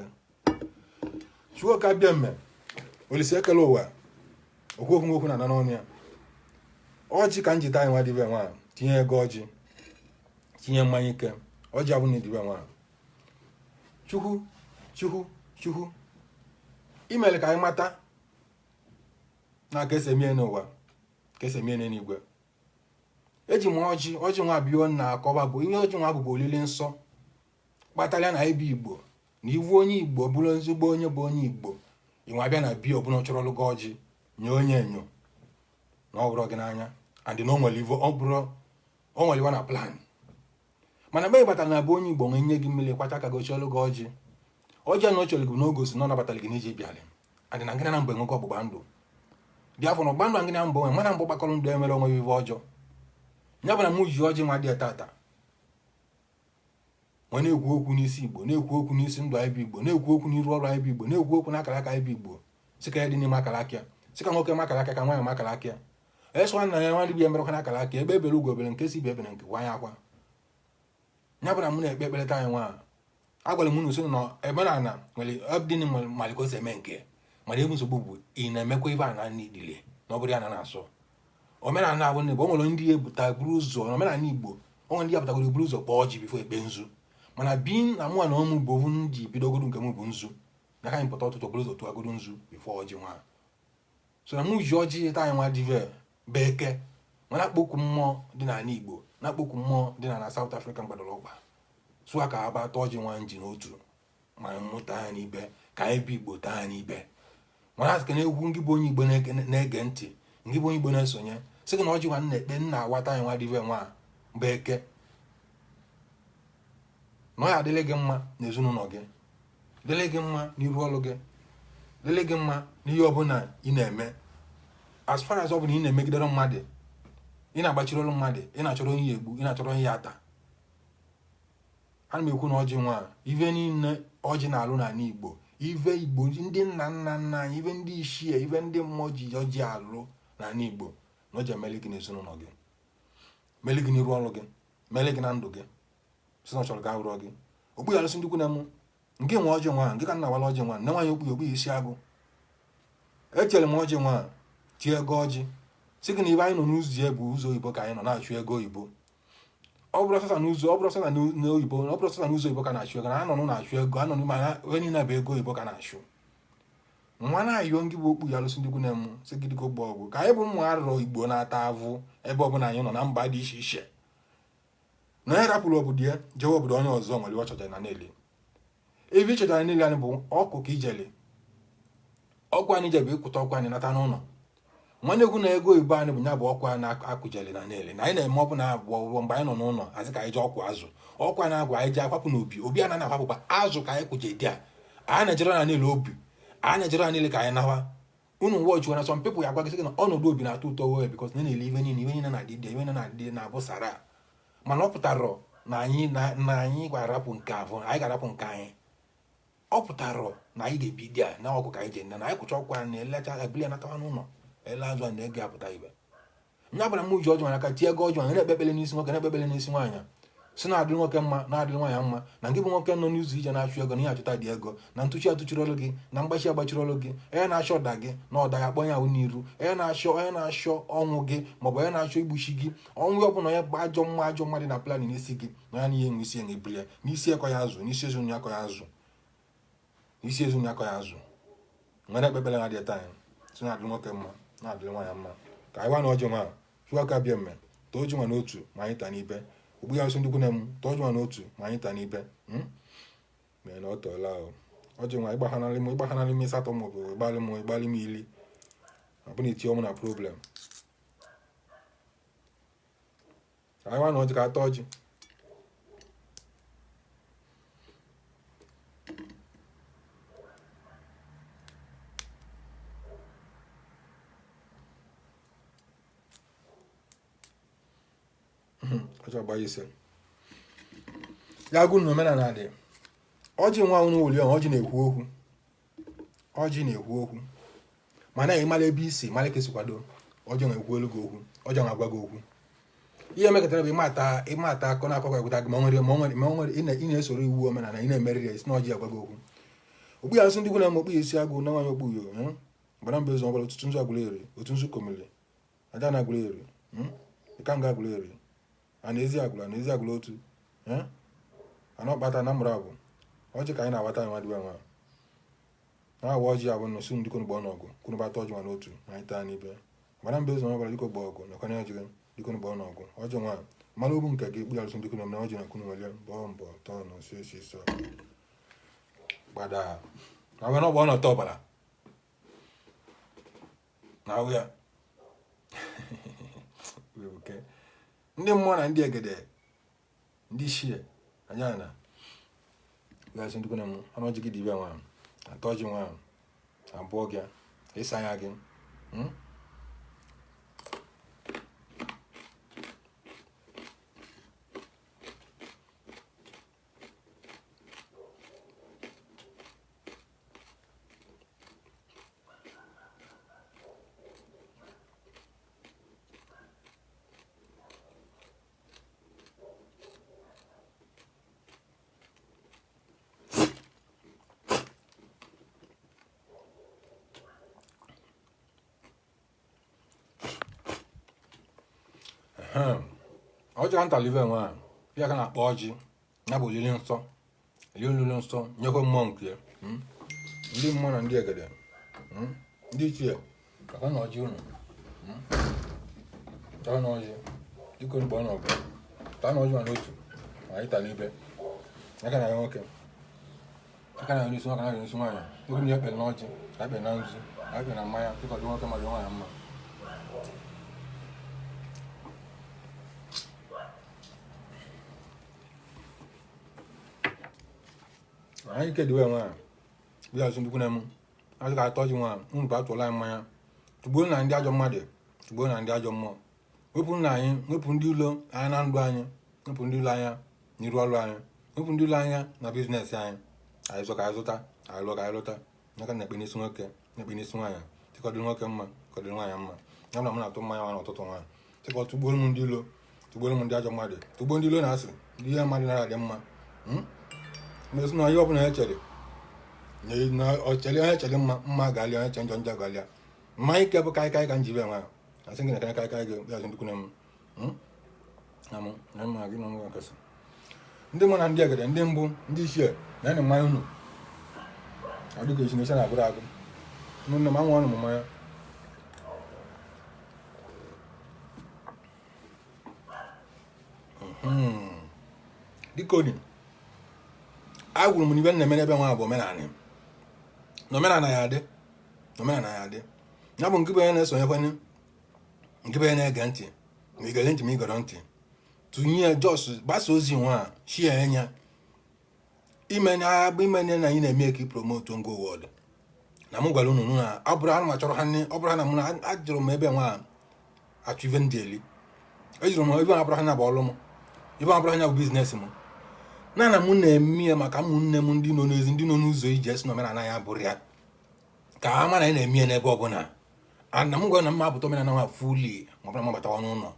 chukwu ka bịa mme Olise ekele ụwa okwu okwu na n'ọnụ ya ọjị ka njita anyị nwa dịbe nwa tinye ego ọjị tinye mmanya ike ọjị abụ na edibe nwa Chukwu imere ka anyị mata na ka esi emie n'ụwa ka esi emie n'eluigwe eji m ọjị nwa bịa na-akọba bụ ihe ọjị nwa bụbụ olile nsọ kpatara na ebe Igbo na iwu onye Igbo bụrụ ezigbo onye bụ onye Igbo inwe abịa na biya ọbụla chọrọ ọlụgo ọjị nye onye enyo na ọ bụrụ gị n'anya and na o nwere iwe na plan mana mgbe ị batara na be onye Igbo nwe nye gị mmiri kwacha ka gochi ọlụgo ọjị na ọ chọrọ gị n'ogosi na ọ nabatara gị n'iji bịalị adị na ngịna na mgbe nwoke ọgbụgba ndụ dị afọ na ọgba ndụ ngịna mbụ nwe mana mbụ gbakọrọ ndụ emere onwe ive ọjọọ ya bụ na mụ ji ọjị nwa dị tata nwe na-ekwu okwu n'isi Igbo na-ekwu okwu n'isi ndụ anyị bụ Igbo na-ekwu okwu n'iru ọrụ anyị bụ Igbo na-ekwu okwu n'akara aka anyị bụ Igbo sika ya dị n'ime akara aka sika nwoke makara aka ka nwaanyị makara aka eswa nna ya nwadị bịa merekwa n'akara aka ebe ebere ugwu obere nke si bụ ebere nke nwanyị akwa ya bụ na mụ na-ekpe ekpere anyị nwa agwara m unu so na omenala nwere ọdịn maliko si eme nke mana ebu nsogbu bụ ị na-emekwa ibe a na n'idile na ọ bụrụ ya na-asụ omenala abụ n'Igbo. O nwere ndị ebụta buru ụzọ omenala Igbo, o nwere ndị ya pụtagoro buru ụzọ kpọọ ọjị bifo ekpe nzu, mana bi na mụ na ọmụ bụ ovu ndị bidogoro nke m bụ nzu na ka anyị pụta ọtụtụ buru ụzọ tụagoro nzu bifo ọjị nwa. So na mụ ji ọjị taa anyị nwa dive beke mana akpọkwu mmụọ dị n'ala Igbo na akpọkwu mmụọ dị na South Africa gbadoro ọgba sụa ka aba atọ ọjị nwa nji n'otu ma mụta ha n'ibe ka anyị bụ Igbo taa ha n'ibe. Mana asị ka na-egwu ngị bụ onye Igbo na-ege ntị, ngị bụ onye Igbo na-esonye sị gị na ọjị nwa na-ekpe nna awata anyị nwa dive nwa beke na ọ ya adịle gị mma n'ezinụlọ gị, dịle gị mma n'iru ọrụ gị, dịle gị mma n'ihe ọbụla ị na-eme. As far as ọ bụla ị na-emegidere mmadụ, ị na-agbachiri ọrụ mmadụ, ị na-achọrọ ihe egbu, ị na-achọrọ ihe ata. Ana m ekwu na ọjị nwa ive niile ọjị na-alụ n'ala Igbo, ive Igbo ndị nna nna nna anyị, ive ndị ishie, ive ndị mmụọ ji ọjị alụ n'ala Igbo na ọjị emeli gị n'ezinụlọ gị, meli gị n'iru ọrụ gị, meli gị na ndụ gị, si na ọ chọrọ ka arụọ gị. Okpu ya alụsị ndị ikwu na mụ nke nwe ọjị nwa nke ka nna wala ọjị nwa nne nwaanyị okpu isi agụ. Echere m ọjị nwa tie ego ọjị sị gị na ibe anyị nọ n'ụzọ bụ ụzọ oyibo ka anyị nọ na-achụ ego oyibo. Ọ bụrụ sasa n'oyibo, ọ bụrụ sasa n'ụzọ oyibo ka na-achụ ego, na anọ na-achụ ego, anọ mana onye niile bụ ego oyibo ka na-achụ. Nwa na-ayọ ngị bụ okpu ya alụsị ndị ikwu na mụ sị gị dịka ogbe ọgwụ ka anyị bụ ụmụ arụrụ Igbo na-ata avụ ebe ọbụla anyị nọ na mba dị iche iche, na onye rapụrụ obodo ya jewe obodo onye ọzọ nwere ọ chọtara na niile. Ebe ị chọtara niile anyị bụ ọkụ ka ijele ọkụ anyị jebe ịkwụta ọkụ anyị nata n'ụlọ. Nwanne egwu na ego oyibo anyị bụ nya bụ ọkụ anyị na-akụjeli na niile na anyị na-eme ọbụla abụọ mgbe anyị nọ n'ụlọ azị ka anyị ji ọkụ azụ ọkụ anyị na-agwa anyị ji akwapụ n'obi obi anyị na-akwapụkwa azụ ka anyị kwụje dị a na-ejere na niile obi a na-ejere na niile ka anyị nawa. Unu wọchị na some people ya gwa gị sị na ọnọdụ obi na-atọ ụtọ wee bikos na na-ele ive niile na-adị dị ive na-adị na-abụ sara, mana ọ pụtara na anyị ga-arapụ nke avụ, anyị ga-arapụ nke anyị. Ọ pụtara na anyị ga-ebi dị a na ọkụ ka anyị je na anyị kwụcha ọkụ anyị na-elecha ebili ya natawa n'ụlọ ele azụ a na-ege apụta ibe. Nya bara m ji ọjị aka tie ego ọjị na-ekpe ekpele n'isi nwoke, na-ekpe ekpele n'isi nwaanyị si na-adịrị nwoke mma na-adịrị nwaanyị mma na nke bụ nwoke nọ n'ụzọ ije na-achụ ego na ihe achụta dị ego na ntụchi atụchiri ọrụ gị na mgbachi agbachiri ọrụ gị, onye na-achọ ọda gị na ọda ya akpọ ya ahụ n'iru, onye na-achọ ọnwụ gị maọbụ onye na-achọ igbuchi gị ọnwụ ọ bụla onye bụ ajọ mmadụ na plan n'isi gị na ya na ihe enwe isi enwe ebili ya n'isi ekọ ya azụ, n'isi ezinụlọ akọ ya azụ, n'isi ezinụlọ akọ ya azụ. Nwere ekpe ekpele na-adị taa anyị si na-adịrị nwoke mma na-adịrị nwaanyị mma ka anyị gwa na ọjị nwa chụọ aka bịa mme tọọ ọjị nwa n'otu ma anyị taa n'ibe. Ogbu ya nsọ ndị ikwu na m tọọ ọjị nwa n'otu ma anyị taa n'ibe. Mee na ọ tọọla ọjị nwa ịgbaghanarị m ịsatọ maọbụ ịgbalị m ili ọ bụ na iti ọmụ na problem. Anyị gwa na ọjị ka atọ ọjị ọjị agba ise ya gụ na omenala dị ọjị nwa unu wuli ọjị na-ekwu okwu, ọjị na-ekwu okwu mana ị mara ebe isi mara ka esi kwado ọjị na-ekwu elu gị okwu, ọjị na-agwa gị okwu. Ihe mekọtara bụ ịmata akọ na akụkọ egwuta gị ma nwere ị na-esoro iwu omenala ị na-emerịrị ya isi na ọjị agwa gị okwu. Okpu ya nsị ndị ikwu na okpu ya isi agụ na nwaanyị okpu yo gbara mba ezo ọbụla otutu nzu agwụla eri otu nzu komile aja na agwụla eri ịka nga agwụla eri a na-ezi agwụla otu ana ọkpata na mụrụ abụ ọjị ka anyị na-agbata anyị nwadịwe nwa na-awa ọjị abụ nọsi ndị konugbo ọnọgụ kwunubata ọjị nwa n'otu ma anyị taa n'ibe gbara mba ezo ọbụla dịka ogbo ọgụ nakwana ọjị gị dịkonugbo ọnọgụ ọjị nwa mmanụ obu nke gị kpụgharịsị ndị konom na ọjị na kwunu wele bọọ mbọ tọọ nọ si sọ gbada awe n'ọgba ọnọtọ ọbara na ahụ ya ndị mmụọ na ndị egede ndị shie anya na gasị ndị kwene m anụ ọjị gị dibịa nwa atọ ọjị nwa abụọ gị ịsa anya gị ọjị ka ntalive nwa ya ka na-akpọ ọjị ya bụ olili nsọ nyekwa mmụọ nke ya. Ndị mmụọ na ndị egede ndị ichie kaka na ọjị unu taa na ọjị dịka onugbo ọ n'ọgụ taa na ọjị ma n'otu ma anyị taa n'ibe aka na ya nwoke aka na ya n'isi nwoke na ya n'isi nwaanyị oge ndị ekpere na ọjị ka ekpere na nzu ka ekpere na mmanya dịka ọdị nwoke ma dị nwaanyị mma. Anyị kediwe nwa bịa azụ ndukwu na m azụ ka atọ ji nwa mgbe atụọla anyị mmanya tugbuo na ndị ajọ mmadụ tugbuo na ndị ajọ mmụọ wepụ nna anyị wepụ ndị ụlọ anya na ndụ anyị wepụ ndị ụlọ anya n'iru ọrụ anyị wepụ ndị ụlọ anya na bizinesi anyị anyị zụ ka anyị zụta anyị lụọ ka anyị lụta nyaka na ekpe n'isi nwoke na-ekpe n'isi nwaanyị tịkọdịrị nwoke mma tịkọdịrị nwaanyị mma ya na m na-atụ mmanya nwa n'ụtụtụ nwaanyị tịkọ tugbuo m ndị ụlọ tugbuo m ndị ajọ mmadụ tugbuo ndị ụlọ na-asị ndị ihe mmadụ nara dị mma mesi na ihe ọbụla ha chere na ọchere onye chere mma galịa onye che njọ njọ galịa mmanya ike bụ kaikai ka njibe nwa asị gị na kaikai gị bịazụ ndịkwu na m na mma gị na m nkasị ndị mụ na ndị egede ndị mbụ ndị ichie na enyi mmanya unu adịka esi na-esi na-agụrụ agụ nne m anwụ ọnụ m mmanya dịka odi agwụrụ m n'ibe na-eme n'ebe nwa bụ omenala na omenala ya adị ya bụ nke bụ onye na-esonyekwenye nke bụ onye na-ege ntị ma ị gere ntị ma ị gọrọ ntị tụnye jos gbasa ozi nwa shie enya imenye na anyị na-eme ka promote ngo wọd na m gwara unu na ọ bụrụ ma chọrọ ha nne ọ bụrụ na m na ajụrụ m ebe nwa achụ ive ndị eli ejụrụ m ebe abụrụ ha na bụ ọlụ m ebe abụrụ anya bụ biznes m na m na-eme ya maka ụmụnne m ndị nọ n'ezi ndị nọ n'ụzọ ije esi na omenala ya bụrụ ya ka ha ma na anyị na-eme ya n'ebe ọbụla ana m gwara na m apụta omenala nwa fuli ma ọ bụla m batawa n'ụlọ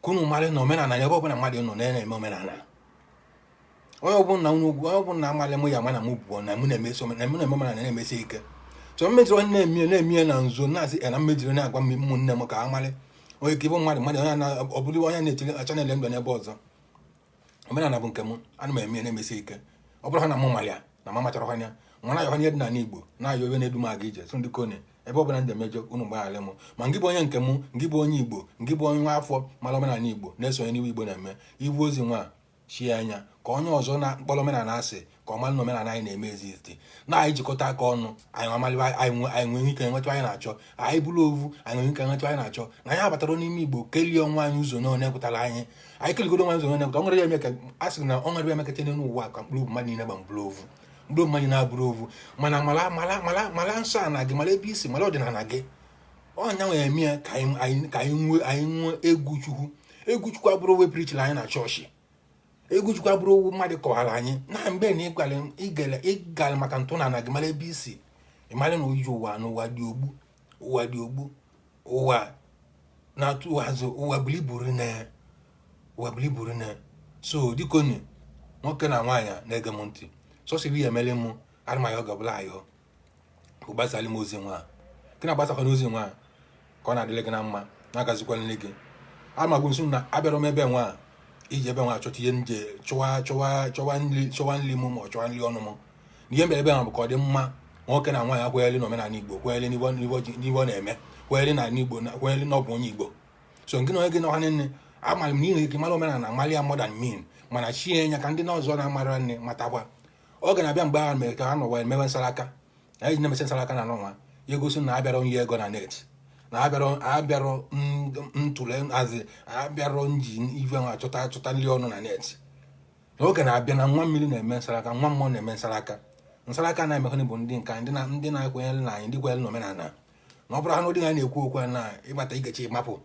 ka unu marị na omenala ya ebe ọbụla mmadụ nọ na-eme omenala onye ọbụla ugwu onye ọbụla amalị m ya ma na m bụ na m na-eme omenala na-emesi ike so m mejiri onye na-eme ya na nzo na-asị na mmejiri na-agwa m ụmụnne m ka ha marị onye ka ịbụ mmadụ onye ọ bụrụ onye na-etiri chanel ndụ n'ebe ọzọ omenala bụ nke m ana m eme na-emesi ike ọ bụrụ ha na m malịa na ma machara anya nwa na ihe dị n'ala Igbo na-ayọ ebe na-edu m aga ije so ndị kone ebe ọ bụla ndị emejọ unu gbaghara m ma ngị bụ onye nke m ngị bụ onye Igbo ngị bụ onye nwa afọ mara omenala Igbo na-esonye n'iwu Igbo na-eme ibu ozi nwa chie anya ka onye ọzọ na-akpọrọ omenala asị ka ọ mara na omenala anyị na-eme eziti na anyị jikọta aka ọnụ anyị nwere ike nwetụ anyị na-achọ anyị bụrụ ovu anyị nwere ike nwetụ anyị na-achọ na anyị abatara n'ime Igbo kelie ọnwa anyị ụzọ na pụtara anyị keligodo nwa ụzọ na pụta nwere ya eme ka a sị na ọ nwere ya emekata n'ụwa ka mkpụrụ mmadụ niile gba mkpụrụ ovu mkpụrụ mmadụ na-abụrụ ovu mana mala nsọ a na gị mara ebe isi mara ọdịnala gị ọnya nwere eme ya ka anyị nwee egwu Chukwu abụrụ wepụrịchiri anyị na chọọchị egwu Chukwu abụrụ mmadụ kọwara anyị na mgbe na ịgala maka ntụnala gị mara ebe isi ịmara na oyi ụwa na ụwa dị ogbu ụwa na-atụ azụ ụwa biliburu na so dikoni nwoke na nwaanyị na-ege m ntị sọsịrị ya emere m arụmahịa ọ gabụla ayọ gbasara m ozi nwa gị na-agbasakwa n'ozi nwa ka ọ na-adịle gị na mma na-agazikwa nne gị amagụ nso na abịara m ebe nwa iji ebe nwa achọta ihe nje chọwa nri m ma ọ chọwa nri ọnụ m na ihe mere ebe nwa bụ ka ọ dị mma nwoke na nwaanyị akwenyere na omenala Igbo kwenyere n'ihe ọ na-eme kwenyere na Igbo kwenyere na ọ bụ onye Igbo so nke na onye gị na nwanne nne amalị m na ihe ike mara omenala amalị ya modern mean mana chie nya ka ndị na ọzọ na-amara nne matakwa ọ ga na-abịa mgbe ha mere ka ha nọwa emewe nsaraka na eji na-emesi nsaraka na nọnwa ya egosi na abịara onye ego na net na abịara ntụle azị abịara nji ive nwa achọta nri ọnụ na net na oge na-abịa na nwa mmiri na-eme nsaraka nwa mmụọ na-eme nsaraka na-emekọ bụ ndị nka ndị na-ekwenyere na anyị ndị kwenyere na omenala na ọ bụrụ ha na ụdị ha na-ekwu okwu na ịgbata igechi mapụ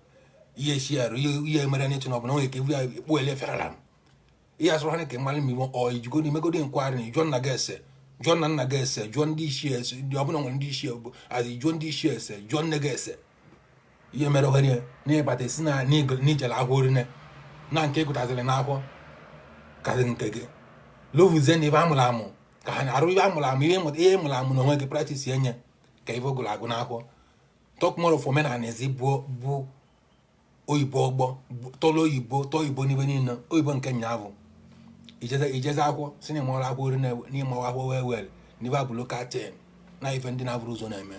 ihe shiarụ ihe mere n'ịtụ na ọ bụ na nwere ike ya ekpu ele ferala ihe asụrụ ha ka mmalị miwo ọ ijigodi imegodi nkwari na jụọ nna gị ese jụọ na nna gị ese jụọ ndị ichie ese ọ bụla nwere ndị ichie bụ azị jụọ ndị ichie ese jụọ nne gị ese ihe mere ohere na ịbata esi na n'ijele ahụ orine na nke ịgụtaziri n'akwụkwọ karị nke gị lovuzie na ibe amụrụ amụ ka ha na-arụ ihe amụrụ amụ ihe mụrụ amụ na onwe gị praktis enye ka ibe ogụrụ agụ n'akwụkwọ talk more of omenala ezi bụ oyibo ọgbọ tọrọ oyibo n'ibe niile oyibo nke nyabụ ijeze akwụkwọ si na ịmara akwụkwọ ori n'ime akwụkwọ wel n'ibe abụ lokal 10 na ife ndị na-abụrụ ụzọ na-eme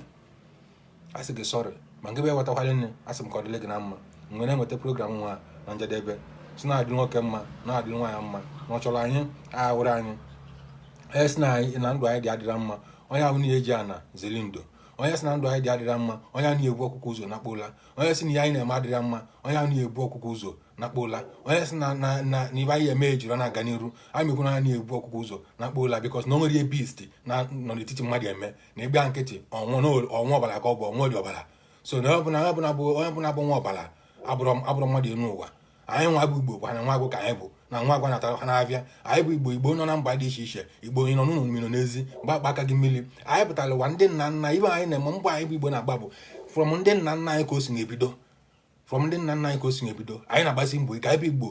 asị gị sọrị ma nke bụ ewetakwala nne asị m ka ọ dịle gị na mma mgbe na-enweta program nwa na njedebe si na-adị nwoke mma na-adị nwaanyị mma na ọ chọrọ anyị ahụrụ anyị onye si na ndụ anyị dị adịra mma onye ahụ na-eji ana zeli ndo onye si na ndụ anyị dị adịra mma onye ahụ na-ebu ọkụkọ ụzọ nakpola onye si na ihe anyị na-eme adịra mma onye ahụ na-ebu ọkụkọ ụzọ nakpola onye si na ibe anyị eme ejiri na-aga n'iru anyị mekwu na na-ebu ọkụkọ ụzọ nakpola bikos na o nwere ihe beast nọ n'etiti mmadụ eme na ịgba nkịtị ọnwụ ọbara ka ọ bụ ọnwụ dị ọbara so na onye bụla bụ nwa ọbara abụrụ mmadụ enu ụwa anyị nwa bụ igbo gwa na nwa agwụ ka anyị bụ na nwa agwa natara ha n'abịa anyị bụ igbo nọ na mba dị iche iche igbo onye nọ n'ụlọ mmiri n'ezi gbakpa aka gị mmiri anyị pụtara ụwa ndị nna nna ibe anyị na-eme mgbe anyị bụ igbo na-agba bụ from ndị nna nna anyị ka o si na-ebido anyị na-agbasi mbọ ike anyị bụ igbo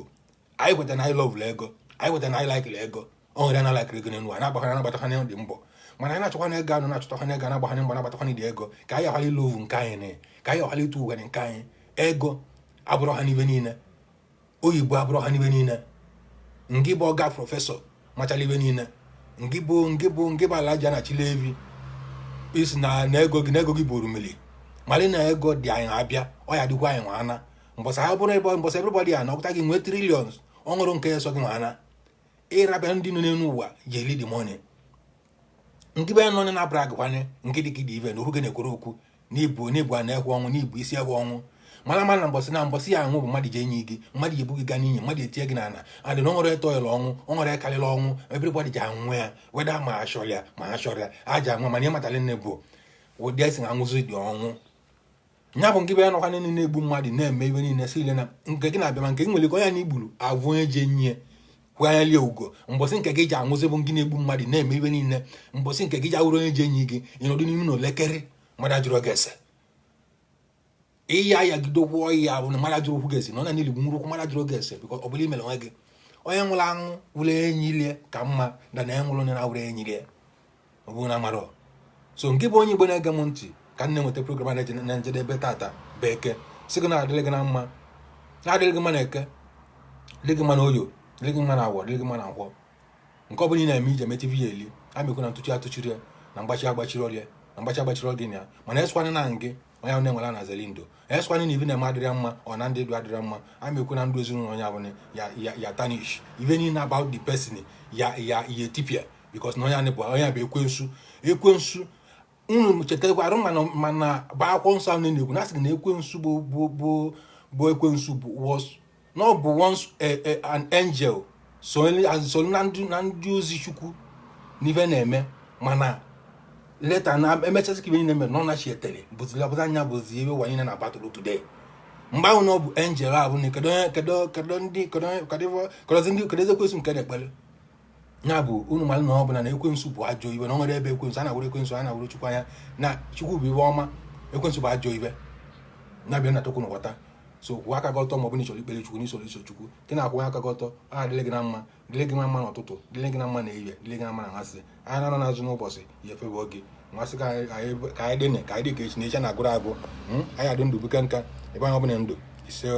anyị kweta na anyị lọvụla ego anyị kweta na anyị laikịla ego ọ nwere na laikịrị ego n'elu anyị na-agbaghara na-agbatakwana dị mbọ mana anyị na-achọkwana ego anụ na-achọtakwana ego na-agbaghara mbọ na-agbatakwana dị ego ka anyị aghara ile ovu nke anyị ka anyị aghara ịtụ ugwe nke anyị ego abụrụ ha n'ibe niile oyibo abụrụ ha n'ibe niile ngị bụ ọga prọfesọ machala ibe niile ngị bụ ala ji anachila evi isi na ego gị bụ orumili mali na ego dị anyị abịa ọ ya dịkwa anyị nwana mbọsa ha bụrụ ebe mbọsa everybody ya na ọpụta gị nwee trilions ọṅụrụ nke ya sọ gị nwana ịrabịa ndị nọ n'elu ụwa ji eli the money ngị bụ ya nọ na brag kwanye nke dị ka dị ive na okwu gị na-ekwere okwu n'ibu a na-ekwe ọnwụ n'ibu isi ekwe ọnwụ mara na mbọsị ya anwụ bụ mmadụ ji enyi gị mmadụ ji ebu gị gaa n'iyi mmadụ etinye gị n'ala adị na ọ nwere eto ịlụ ọnwụ ọ nwere karịrị ọnwụ everybody ji anwụ ya weda ma achọrọ ya aja anwụ mana ihe matara nne bụ ụdị esi na anwụzi dị ọnwụ nya bụ nke bụ ya nọkwa niile na-egbu mmadụ na-eme ibe niile si ile na nke gị na-abịa ma nke gị nwere onye na igburu avụ onye ji enyi ya hụ anya lie ugo mbọsị nke gị ji anwụzi bụ gị na-egbu mmadụ na-eme ibe niile mbọsị nke gị ji awụrụ onye ji enyi gị ịnọdụ n'ime na olekere mmadụ ajụrụ gị ese ihe ayagide ụkwụ ọyị ya bụ na mmadụ jụrụ okwu gị esi na ọ na niile bụ nwụrụ okwu mmadụ jụrụ gị ese bikọ ọ bụla imere onwe gị onye nwụrụ anwụ wụrụ enyi ilie ka mma da na nwụrụ onye na-awụrụ enyi ilie ọ bụrụ na marọ so nke bụ onye igbo na-ege m ntị ka nne nweta program na njedebe tata bekee si gị na-adịrị gị na mma na-adịrị gị mma na eke dịrị gị mma na oyo dịrị gị mma na awọ dịrị gị mma na nkwọ nke ọ bụla ị na-eme ije metivi ya eli amekwu na ntụchi atụchiri ya na mgbachi agbachiri ọrịa na mgbachi agbachiri ọgị ya mana esịkwana na ngị onye ahụ na-enwela na zelindo esịkwana na ibi na-eme adịrị mma ọ na ndị du adịrị mma amekwu na ndụ ezinụlọ onye abụla ya tanish ive niile about the person ya etipia because na onye bụ ekwensu unu chetakwa arụ mana ba akwụkwọ nsọ ahụ na-ekwu na asị na ekwensu bụ ekwensu bụ once an angel so na ndị ozi chukwu n'ife na-eme mana leta na emechasị ka ibe niile mere nọ na chietere bụzilapụta anya bụzi ebe ụwa niile na batụrụ today mgbe ahụ na ọ bụ angel ahụ na kedu ekwensu nke na-ekpere ya bụ unu malụ na ọ bụla na ekwensu bụ ajọ ibe na ọ nwere ebe ekwensu a na-awụrụ ekwensu a na-awụrụ chukwu anya na chukwu bụ ibe ọma ekwensu bụ ajọ ibe na bịa na tokwu na ghọta so kwụọ aka gị ọtọ ma ọ bụ na ịchọrọ ikpere chukwu n'isoro iso chukwu gị na-akwụnye aka gị ọtọ a dịle gị na mma n'ụtụtụ dịle gị na mma na ehihie dịle gị na mma na ngasị anyị na-anọ n'azụ n'ụbọchị ya efebe oge nmasị ka anyị dị ka anyị dị ka echi na echi na-agụrụ agụ anyị adị ndụ buke nka ebe anyị ọ bụla ndụ ise